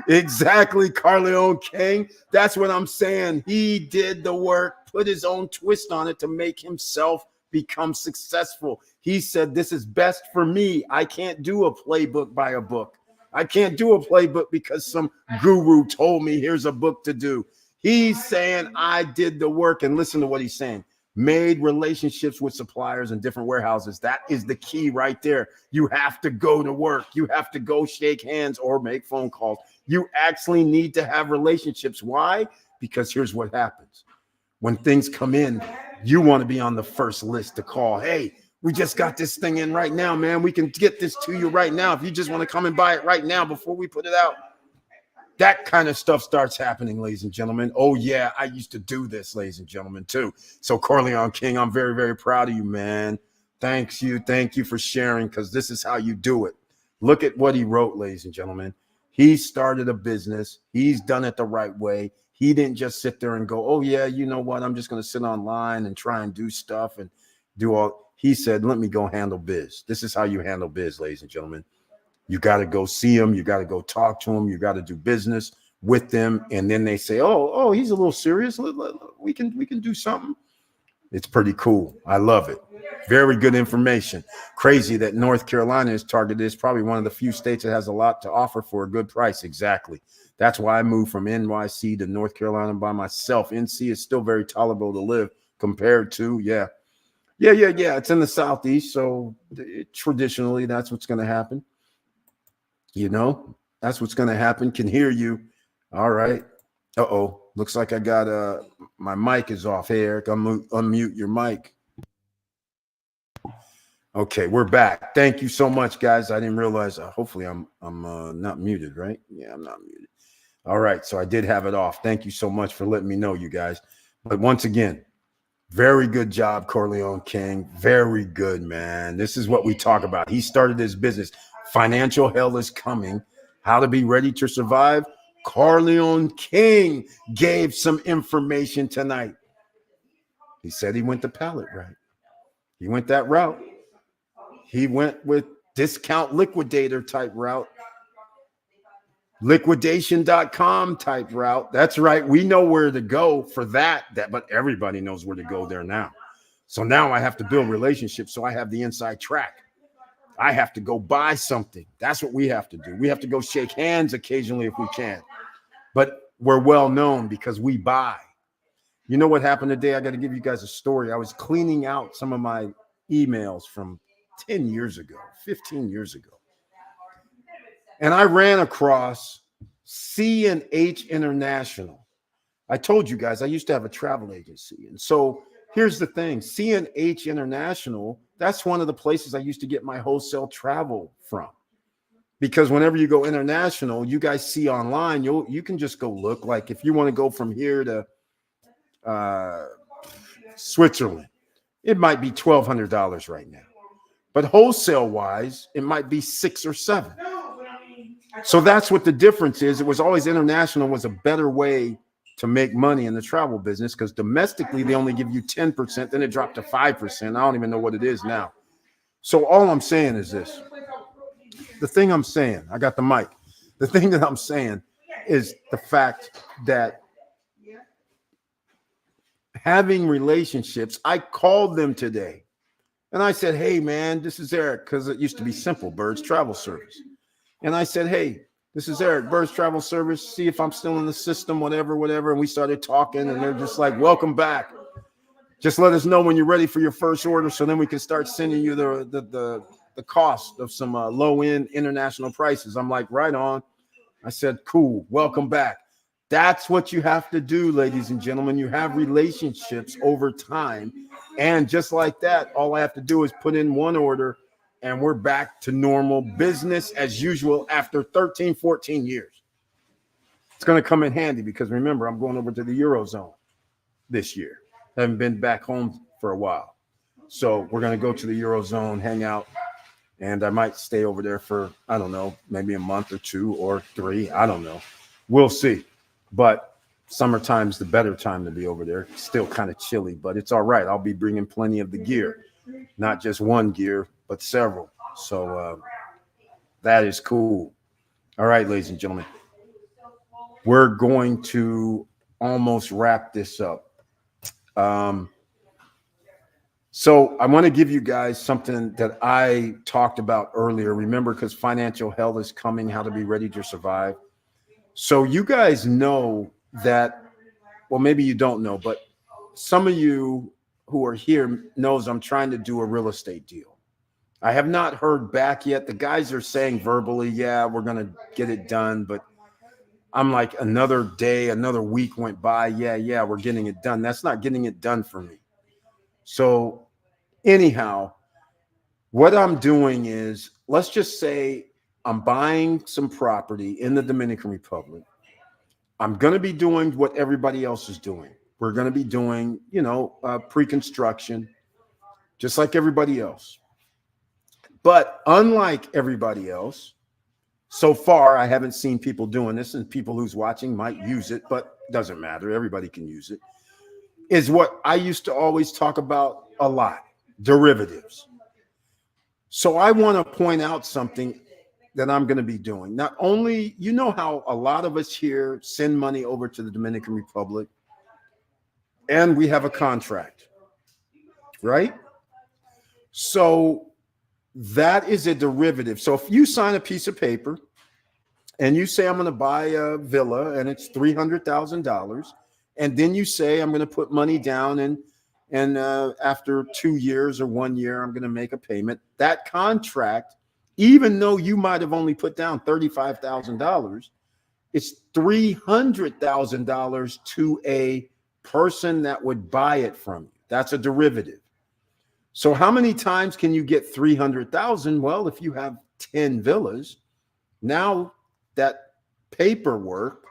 Exactly, Carleone King. That's what I'm saying. He did the work, put his own twist on it to make himself become successful. He said, this is best for me. I can't do a playbook by a book. I can't do a playbook because some guru told me here's a book to do. He's saying I did the work, and listen to what he's saying. Made relationships with suppliers and different warehouses. That is the key right there. You have to go to work. You have to go shake hands or make phone calls. You actually need to have relationships. Why? Because here's what happens. When things come in, you want to be on the first list to call. Hey, we just got this thing in right now, man. We can get this to you right now. If you just want to come and buy it right now before we put it out. That kind of stuff starts happening, ladies and gentlemen. Oh, yeah, I used to do this, ladies and gentlemen, too. So, Corleone King, I'm very, very proud of you, man. Thank you for sharing, because this is how you do it. Look at what he wrote, ladies and gentlemen. He started a business. He's done it the right way. He didn't just sit there and go, oh, yeah, you know what? I'm just going to sit online and try and do stuff and do all. He said, let me go handle biz. This is how you handle biz, ladies and gentlemen. You got to go see them. You got to go talk to them. You got to do business with them. And then they say, oh, he's a little serious. We can do something. It's pretty cool. I love it. Very good information. Crazy that North Carolina is targeted. It's probably one of the few states that has a lot to offer for a good price. Exactly. That's why I moved from NYC to North Carolina by myself. NC is still very tolerable to live compared to, yeah. It's in the Southeast. So traditionally, that's what's going to happen. You know, that's what's going to happen. Can hear you. All right. Uh-oh. Looks like I got my mic is off. Hey, Eric, unmute your mic. Okay, we're back. Thank you so much, guys. I didn't realize. Hopefully, I'm not muted, right? Yeah, I'm not muted. All right, so I did have it off. Thank you so much for letting me know, you guys. But once again, very good job, Corleone King. Very good, man. This is what we talk about. He started his business. Financial hell is coming. How to be ready to survive. Corleone King gave some information tonight. He said he went the pallet route. He went that route. He went with discount liquidator type route. liquidation.com type route. That's right. We know where to go for that, but everybody knows where to go there now. So now I have to build relationships. So I have the inside track. I have to go buy something. That's what we have to do. We have to go shake hands occasionally if we can. But we're well known because we buy. You know what happened today? I got to give you guys a story. I was cleaning out some of my emails from 10 years ago, 15 years ago. And I ran across C&H International. I told you guys I used to have a travel agency. And so here's the thing. C&H International, that's one of the places I used to get my wholesale travel from. Because whenever you go international, you guys see online, you can just go look. Like if you want to go from here to Switzerland, it might be $1,200 right now. But wholesale wise, it might be $6 or $7. So that's what the difference is. It was always international was a better way to make money in the travel business because domestically they only give you 10%, then it dropped to 5%. I don't even know what it is now. So all I'm saying is this. The thing I'm saying, I got the mic. The thing that I'm saying is the fact that having relationships, I called them today and I said, hey man, this is Eric, because it used to be Simple Birds Travel Service. And I said, hey, this is Eric, Birds Travel Service. See if I'm still in the system, whatever. And we started talking and they're just like, welcome back. Just let us know when you're ready for your first order so then we can start sending you the cost of some low-end international prices. I'm like, right on. I said, cool, welcome back. That's what you have to do, ladies and gentlemen. You have relationships over time. And just like that, all I have to do is put in one order and we're back to normal business as usual after 13, 14 years. It's going to come in handy because remember, I'm going over to the Eurozone this year. Haven't been back home for a while. So we're going to go to the Eurozone, hang out, and I might stay over there for, I don't know, maybe a month or 2 or 3. I don't know. We'll see. But summertime's the better time to be over there. It's still kind of chilly, but it's all right. I'll be bringing plenty of the gear, not just one gear, but several. So that is cool. All right, ladies and gentlemen, we're going to almost wrap this up. So I want to give you guys something that I talked about earlier. Remember, because financial hell is coming, how to be ready to survive. So you guys know that, well, maybe you don't know, but some of you who are here knows I'm trying to do a real estate deal. I have not heard back yet. The guys are saying verbally, yeah, we're going to get it done. But I'm like, another day, another week went by. Yeah, we're getting it done. That's not getting it done for me. So anyhow, what I'm doing is, let's just say I'm buying some property in the Dominican Republic. I'm going to be doing what everybody else is doing. We're going to be doing, pre-construction, just like everybody else. But unlike everybody else, so far, I haven't seen people doing this, and people who's watching might use it, but doesn't matter. Everybody can use it. Is what I used to always talk about a lot, derivatives. So I want to point out something that I'm going to be doing. Not only, you know how a lot of us here send money over to the Dominican Republic, and we have a contract, right? So that is a derivative. So if you sign a piece of paper and you say, I'm going to buy a villa and it's $300,000, and then you say, I'm going to put money down and after 2 years or 1 year, I'm going to make a payment. That contract, even though you might have only put down $35,000, it's $300,000 to a person that would buy it from you. That's a derivative. So how many times can you get 300,000? Well, if you have 10 villas, now that paperwork,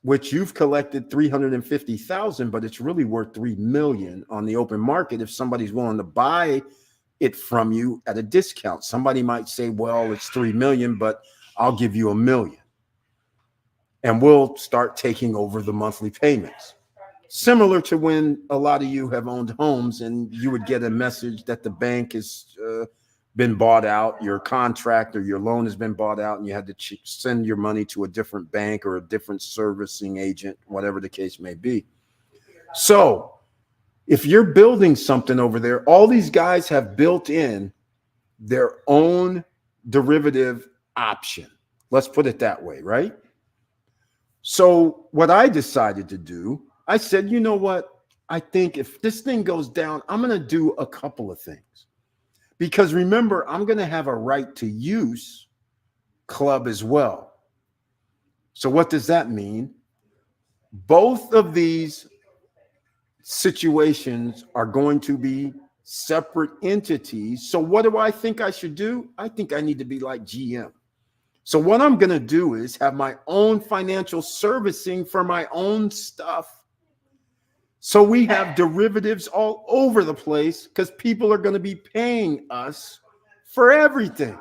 which you've collected 350,000, but it's really worth 3 million on the open market. If somebody's willing to buy it from you at a discount, somebody might say, well, it's 3 million, but I'll give you $1 million. And we'll start taking over the monthly payments. Similar to when a lot of you have owned homes and you would get a message that the bank has been bought out, your contract or your loan has been bought out, and you had to send your money to a different bank or a different servicing agent, whatever the case may be. So if you're building something over there, all these guys have built in their own derivative option. Let's put it that way, right? So what I decided to do, I said, you know what? I think if this thing goes down, I'm going to do a couple of things. Because remember, I'm going to have a right to use club as well. So what does that mean? Both of these situations are going to be separate entities. So what do I think I should do? I think I need to be like GM. So what I'm going to do is have my own financial servicing for my own stuff. So we have derivatives all over the place because people are going to be paying us for everything.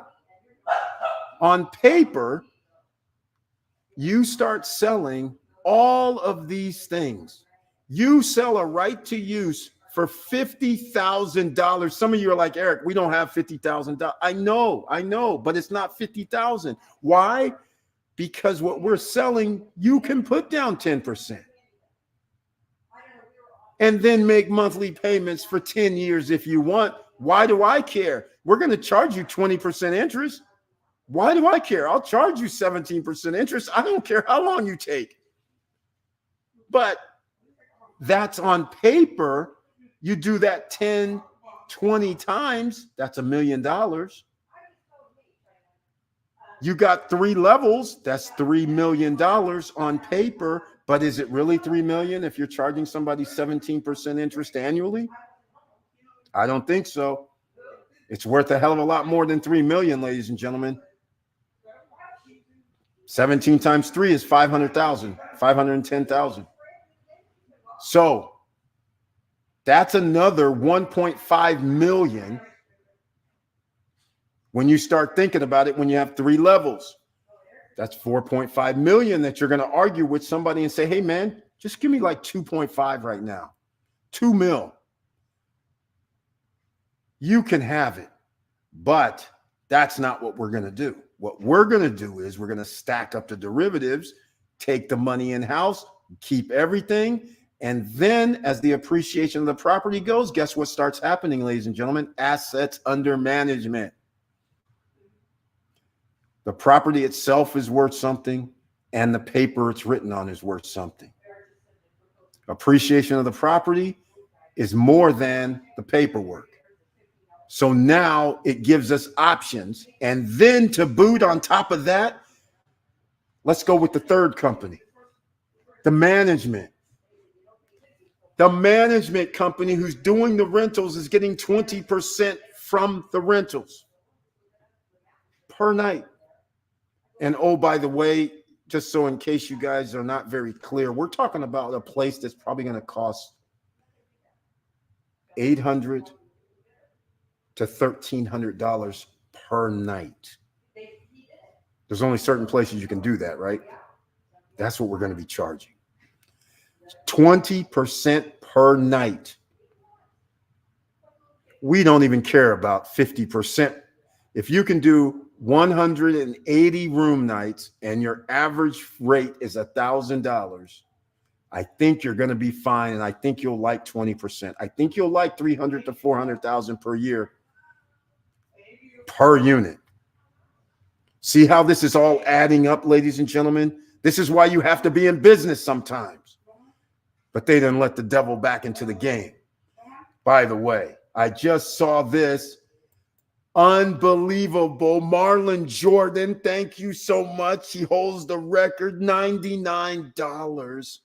On paper, you start selling all of these things. You sell a right to use for $50,000. Some of you are like, Eric, we don't have $50,000. I know, but it's not $50,000. Why? Because what we're selling, you can put down 10%. And then make monthly payments for 10 years if you want. Why do I care? We're going to charge you 20% interest. Why do I care? I'll charge you 17% interest. I don't care how long you take. But that's on paper. You do that 10, 20 times, that's $1 million. You got 3 levels, that's $3 million on paper. But is it really 3 million if you're charging somebody 17% interest annually? I don't think so. It's worth a hell of a lot more than 3 million, ladies and gentlemen. 17 times 3 is 500,000, 510,000. So that's another 1.5 million when you start thinking about it, when you have 3 levels. That's 4.5 million that you're going to argue with somebody and say, hey, man, just give me like 2.5 right now. 2 mil. You can have it. But that's not what we're going to do. What we're going to do is we're going to stack up the derivatives, take the money in-house, keep everything. And then as the appreciation of the property goes, guess what starts happening, ladies and gentlemen? Assets under management. The property itself is worth something, and the paper it's written on is worth something. Appreciation of the property is more than the paperwork. So now it gives us options. And then to boot on top of that, let's go with the third company, the management. The management company who's doing the rentals is getting 20% from the rentals per night. And oh, by the way, just so in case you guys are not very clear, we're talking about a place that's probably going to cost $800 to $1,300 per night. There's only certain places you can do that, right? That's what we're going to be charging. 20% per night. We don't even care about 50%. If you can do 180 room nights and your average rate is $1,000, I think you're going to be fine. And I think you'll like 20%. I think you'll like 300 to 400,000 per year per unit. See how this is all adding up, ladies and gentlemen? This is why you have to be in business sometimes. But they didn't let the devil back into the game. By the way, I just saw this. Unbelievable. Marlon Jordan, thank you so much. He holds the record, $99.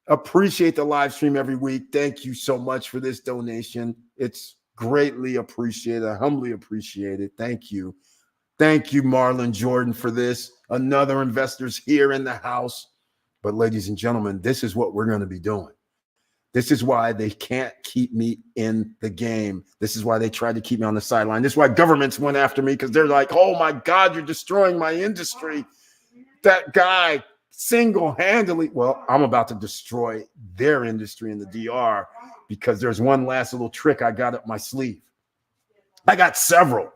Appreciate the live stream every week. Thank you so much for this donation. It's greatly appreciated. I humbly appreciate it. Thank you. Thank you, Marlon Jordan, for this. Another investor's here in the house. But ladies and gentlemen, this is what we're going to be doing. This is why they can't keep me in the game. This is why they tried to keep me on the sideline. This is why governments went after me, because they're like, oh my God, you're destroying my industry. That guy single-handedly, well, I'm about to destroy their industry in the DR because there's one last little trick I got up my sleeve. I got several.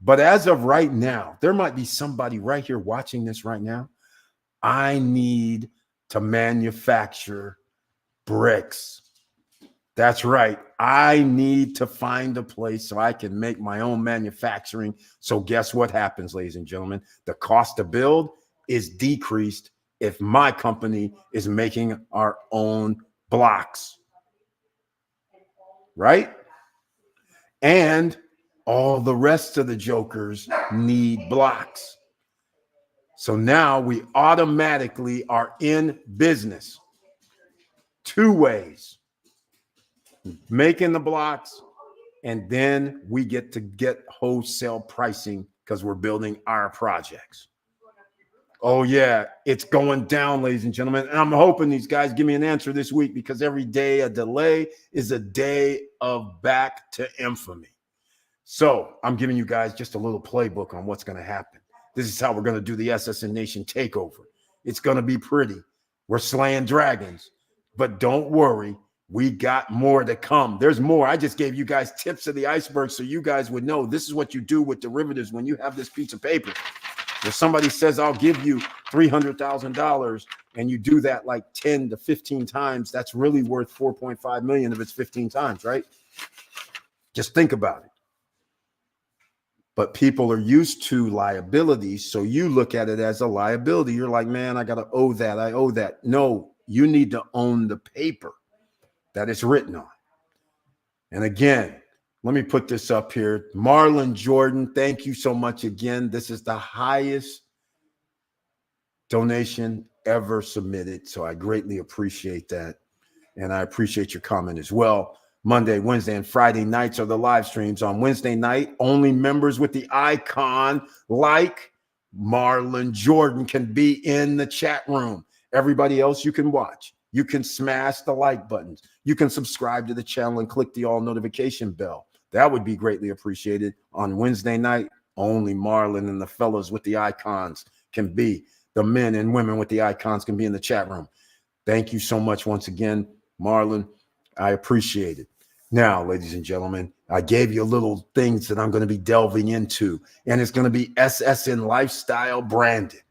But as of right now, there might be somebody right here watching this right now. I need to manufacture bricks. That's right. I need to find a place so I can make my own manufacturing. So guess what happens, ladies and gentlemen? The cost to build is decreased if my company is making our own blocks, right? And all the rest of the jokers need blocks. So now we automatically are in business. Two ways: making the blocks, and then we get to get wholesale pricing because we're building our projects. Oh yeah, it's going down, ladies and gentlemen. And I'm hoping these guys give me an answer this week, because every day a delay is a day of back to infamy. So I'm giving you guys just a little playbook on what's going to happen. This is how we're going to do the SSN Nation takeover. It's going to be pretty. We're slaying dragons, but don't worry. We got more to come. There's more. I just gave you guys tips of the iceberg so you guys would know this is what you do with derivatives when you have this piece of paper. If somebody says, I'll give you $300,000 and you do that like 10 to 15 times, that's really worth 4.5 million if it's 15 times, right? Just think about it. But people are used to liabilities, so you look at it as a liability. You're like, man, I got to owe that. I owe that. No, you need to own the paper that it's written on. And again, let me put this up here. Marlon Jordan, thank you so much again. This is the highest donation ever submitted, so I greatly appreciate that. And I appreciate your comment as well. Monday, Wednesday, and Friday nights are the live streams. On Wednesday night, only members with the icon like Marlon Jordan can be in the chat room. Everybody else you can watch. You can smash the like buttons. You can subscribe to the channel and click the all notification bell. That would be greatly appreciated. On Wednesday night, only Marlon and the fellows with the icons can be. The men and women with the icons can be in the chat room. Thank you so much once again, Marlon. I appreciate it. Now, ladies and gentlemen, I gave you little things that I'm going to be delving into, and it's going to be SSN Lifestyle branded.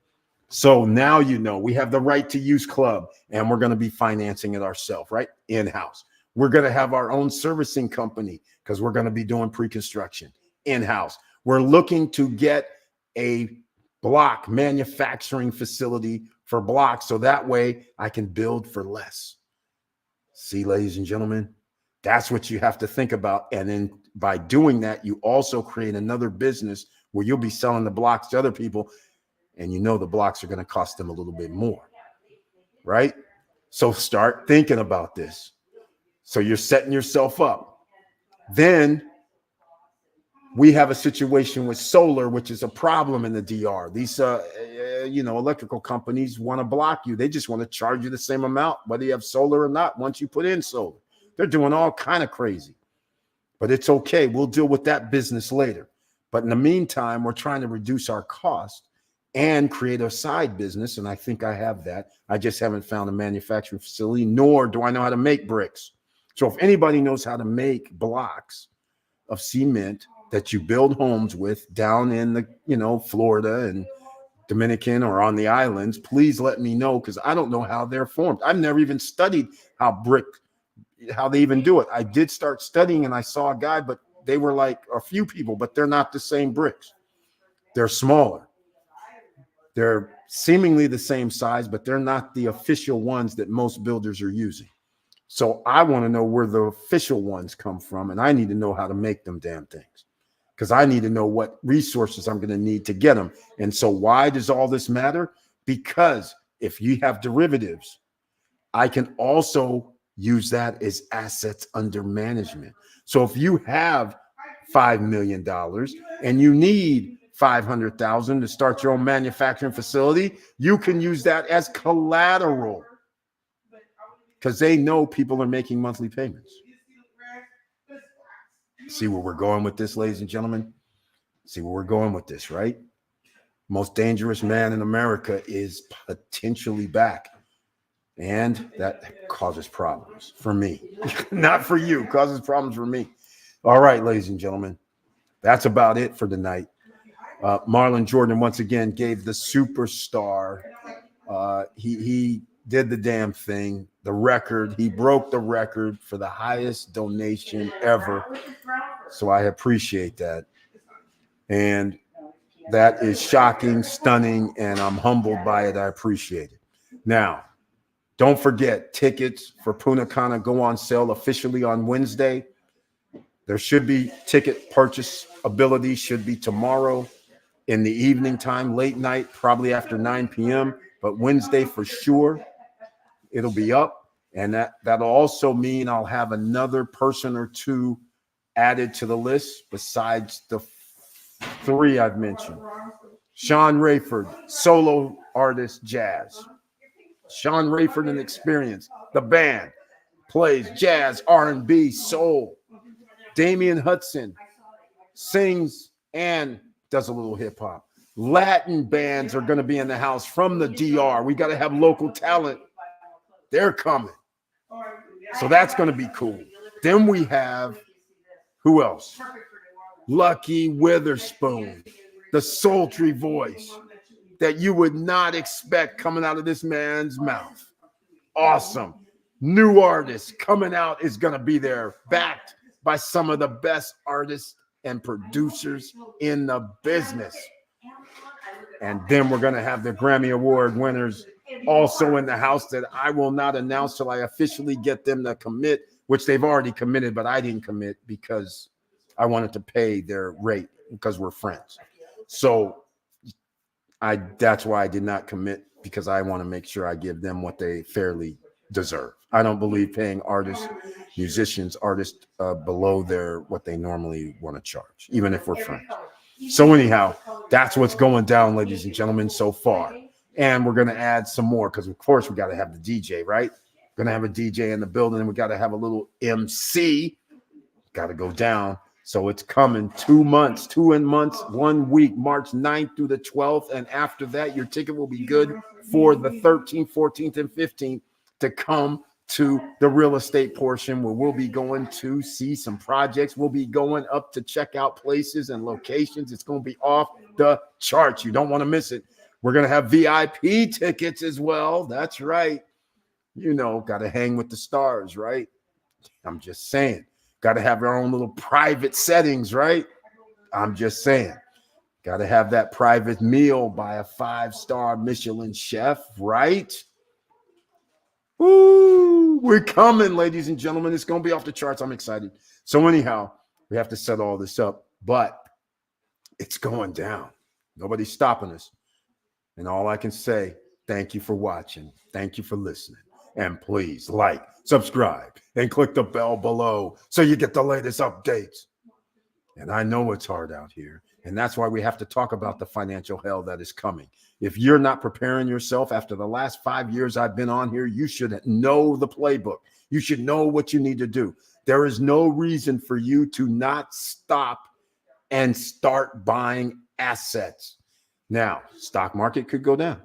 So now you know we have the Right to Use Club, and we're going to be financing it ourselves, right? In-house. We're going to have our own servicing company because we're going to be doing pre-construction in-house. We're looking to get a block manufacturing facility for blocks so that way I can build for less. See, ladies and gentlemen, that's what you have to think about. And then by doing that, you also create another business where you'll be selling the blocks to other people. And you know the blocks are going to cost them a little bit more, right? So start thinking about this. So you're setting yourself up. Then we have a situation with solar, which is a problem in the DR. These, electrical companies want to block you. They just want to charge you the same amount, whether you have solar or not, once you put in solar. They're doing all kind of crazy. But it's okay. We'll deal with that business later. But in the meantime, we're trying to reduce our cost and create a side business. And I think I have that. I just haven't found a manufacturing facility, nor do I know how to make bricks. So if anybody knows how to make blocks of cement that you build homes with down in the, Florida and Dominican or on the islands, please let me know, because I don't know how they're formed. I've never even studied how they even do it. I did start studying and I saw a guy, but they were like a few people, but they're not the same bricks. They're smaller. They're seemingly the same size, but they're not the official ones that most builders are using. So I want to know where the official ones come from, and I need to know how to make them damn things, because I need to know what resources I'm going to need to get them. And so why does all this matter? Because if you have derivatives, I can also use that as assets under management. So if you have $5 million and you need 500,000 to start your own manufacturing facility, you can use that as collateral, because they know people are making monthly payments. See where we're going with this, ladies and gentlemen? See where we're going with this, right? Most dangerous man in America is potentially back. And that causes problems for me. Not for you, causes problems for me. All right, ladies and gentlemen. that's about it for tonight. Marlon Jordan once again gave the superstar. He did the damn thing. The record. He broke the record for the highest donation ever. So I appreciate that. And that is shocking, stunning, and I'm humbled by it. I appreciate it. Now, don't forget, tickets for Punta Cana go on sale officially on Wednesday. There should be ticket purchase ability, should be tomorrow in the evening time, late night, probably after 9 p.m. But Wednesday for sure, it'll be up. And that'll also mean I'll have another person or two added to the list besides the 3 I've mentioned. Sean Rayford, solo artist, jazz. Sean Rayford and Experience, the band, plays jazz, R&B, soul. Damian Hudson sings and does a little hip hop. Latin bands are going to be in the house from the DR. We got to have local talent. They're coming. So that's going to be cool. Then we have, who else? Lucky Witherspoon, the sultry voice that you would not expect coming out of this man's mouth. Awesome. New artists coming out is going to be there, backed by some of the best artists and producers in the business. And then we're going to have the Grammy Award winners also in the house that I will not announce till I officially get them to commit, which they've already committed, but I didn't commit because I wanted to pay their rate because we're friends. So that's why I did not commit, because I want to make sure I give them what they fairly deserve. I don't believe paying artists below what they normally want to charge, even if we're friends. So anyhow, that's what's going down, ladies and gentlemen, so far. And we're going to add some more because, of course, we got to have the DJ, right? We're going to have a DJ in the building, and we got to have a little MC. Got to go down. So it's coming 2 months, 1 week, March 9th through the 12th. And after that, your ticket will be good for the 13th, 14th, and 15th to come to the real estate portion where we'll be going to see some projects. We'll be going up to check out places and locations. It's going to be off the charts. You don't want to miss it. We're going to have VIP tickets as well. That's right. You know, got to hang with the stars, right? I'm just saying. Got to have our own little private settings, right? I'm just saying. Got to have that private meal by a 5-star Michelin chef, right? Ooh, we're coming, ladies and gentlemen. It's going to be off the charts. I'm excited. So anyhow, we have to set all this up, but it's going down. Nobody's stopping us. And all I can say, thank you for watching. Thank you for listening. And please like, subscribe, and click the bell below so you get the latest updates. And I know it's hard out here. And that's why we have to talk about the financial hell that is coming. If you're not preparing yourself after the last 5 years I've been on here, you should know the playbook. You should know what you need to do. There is no reason for you to not stop and start buying assets. Now, stock market could go down.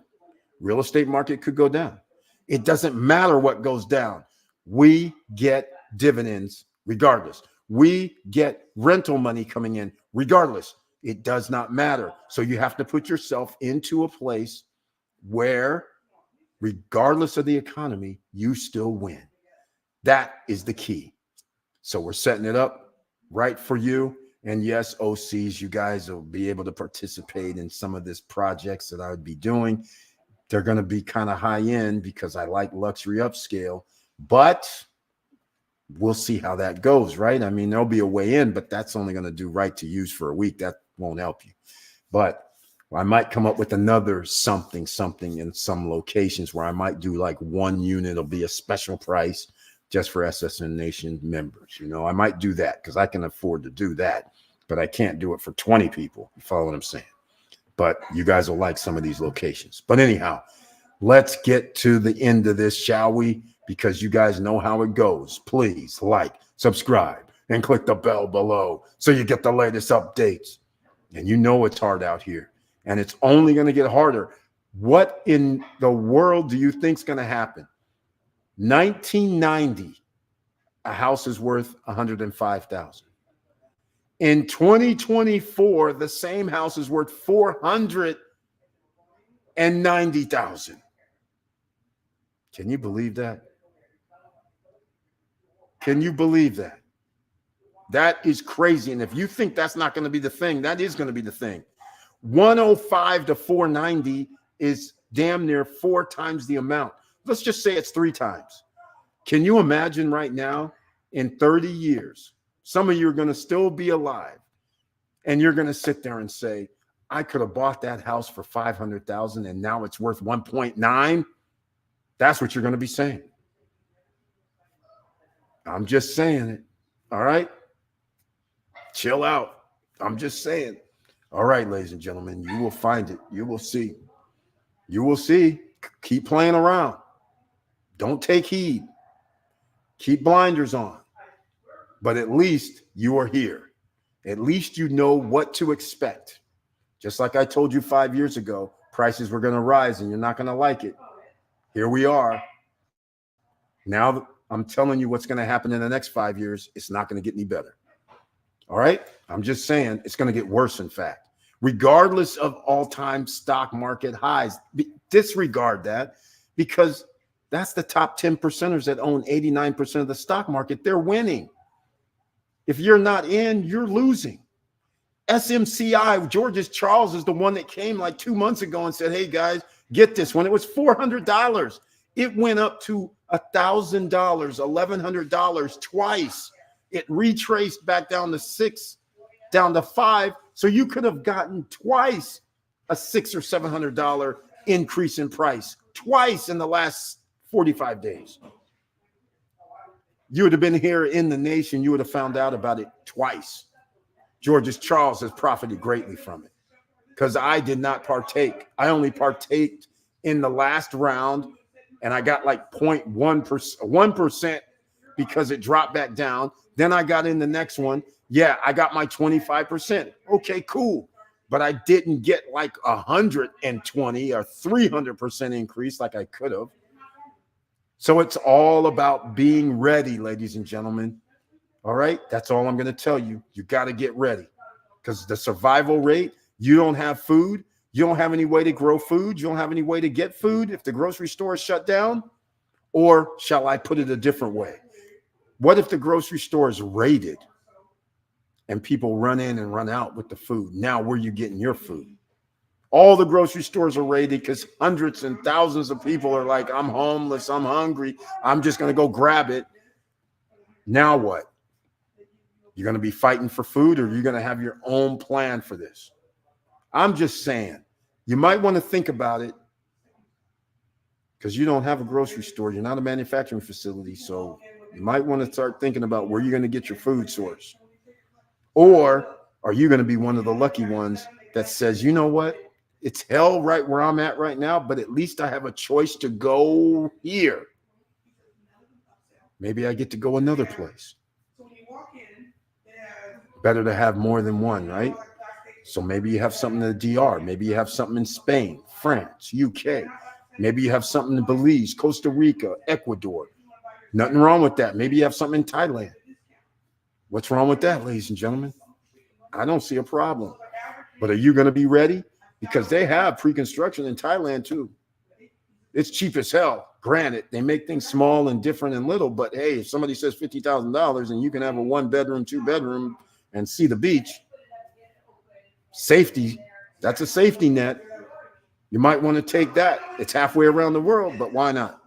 Real estate market could go down. It doesn't matter what goes down. We get dividends regardless. We get rental money coming in regardless. It does not matter. So you have to put yourself into a place where, regardless of the economy, you still win. That is the key. So we're setting it up right for you. And yes, OCs, you guys will be able to participate in some of these projects that I would be doing. They're going to be kind of high end because I like luxury upscale, but we'll see how that goes, right? I mean, there'll be a way in, but that's only going to do right to use for a week. That won't help you. But I might come up with another something in some locations where I might do like 1 unit. It'll be a special price just for SSN Nation members. You know, I might do that because I can afford to do that, but I can't do it for 20 people. You follow what I'm saying? But you guys will like some of these locations. But anyhow, let's get to the end of this, shall we? Because you guys know how it goes. Please like, subscribe, and click the bell below so you get the latest updates. And you know it's hard out here, and it's only going to get harder. What in the world do you think is going to happen? 1990, a house is worth $105,000. In 2024, the same house is worth $490,000. Can you believe that? Can you believe that? That is crazy. And if you think that's not going to be the thing, that is going to be the thing. 105 to 490 is damn near 4 times the amount. Let's just say it's 3 times. Can you imagine right now, in 30 years, some of you are going to still be alive, and you're going to sit there and say, I could have bought that house for $500,000 and now it's worth 1.9. That's what you're going to be saying. I'm just saying it. All right. Chill out. I'm just saying. All right, ladies and gentlemen, you will find it. You will see. You will see. Keep playing around. Don't take heed. Keep blinders on. But at least you are here. At least you know what to expect. Just like I told you 5 years ago, prices were going to rise and you're not going to like it. Here we are. Now I'm telling you what's going to happen in the next 5 years. It's not going to get any better. All right. I'm just saying it's going to get worse. In fact, regardless of all-time stock market highs, disregard that, because that's the top 10 percenters that own 89% of the stock market. They're winning. If you're not in, you're losing. SMCI, George's Charles, is the one that came like 2 months ago and said, hey guys, get this one. It was $400. It went up to $1,000, $1,100 twice. It retraced back down to 6, down to 5. So you could have gotten twice a $600 or $700 increase in price, twice in the last 45 days. You would have been here in the nation. You would have found out about it twice. George's Charles has profited greatly from it because I did not partake. I only partaked in the last round, and I got like 1% because it dropped back down. Then I got in the next one. Yeah, I got my 25%. Okay, cool. But I didn't get like 120 or 300% increase like I could have. So it's all about being ready, ladies and gentlemen. All right, that's all I'm going to tell you. You got to get ready because the survival rate, you don't have food. You don't have any way to grow food. You don't have any way to get food if the grocery store is shut down. Or shall I put it a different way? What if the grocery store is raided and people run in and run out with the food? Now, where are you getting your food? All the grocery stores are raided because hundreds and thousands of people are like, I'm homeless, I'm hungry, I'm just going to go grab it. Now what? You're going to be fighting for food, or you're going to have your own plan for this? I'm just saying, you might want to think about it because you don't have a grocery store. You're not a manufacturing facility. So you might want to start thinking about where you're going to get your food source. Or are you going to be one of the lucky ones that says, you know what? It's hell right where I'm at right now, but at least I have a choice to go here. Maybe I get to go another place. Better to have more than one, right? So maybe you have something in the DR. Maybe you have something in Spain, France, UK. Maybe you have something in Belize, Costa Rica, Ecuador. Nothing wrong with that. Maybe you have something in Thailand. What's wrong with that, ladies and gentlemen? I don't see a problem. But are you going to be ready? Because they have pre-construction in Thailand too. It's cheap as hell. Granted, they make things small and different and little, but hey, if somebody says $50,000 and you can have a 1-bedroom, 2-bedroom and see the beach, safety, that's a safety net. You might want to take that. It's halfway around the world, but why not?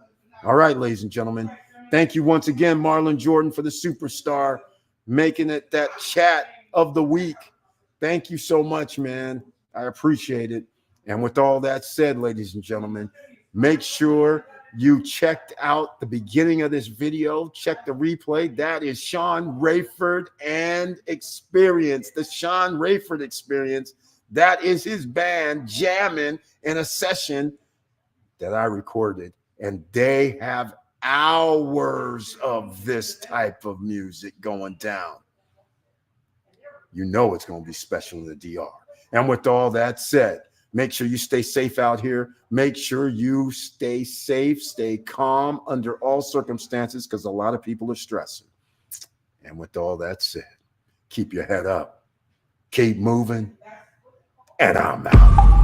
All right, ladies and gentlemen. Thank you once again, Marlon Jordan, for the superstar, making it that chat of the week. Thank you so much, man. I appreciate it. And with all that said, ladies and gentlemen, make sure you checked out the beginning of this video. Check the replay. That is Sean Rayford and Experience, the Sean Rayford Experience. That is his band jamming in a session that I recorded. And they have hours of this type of music going down. You know it's going to be special in the DR. And with all that said, make sure you stay safe out here. Make sure you stay safe, stay calm under all circumstances, because a lot of people are stressing. And with all that said, keep your head up. keep moving, and I'm out.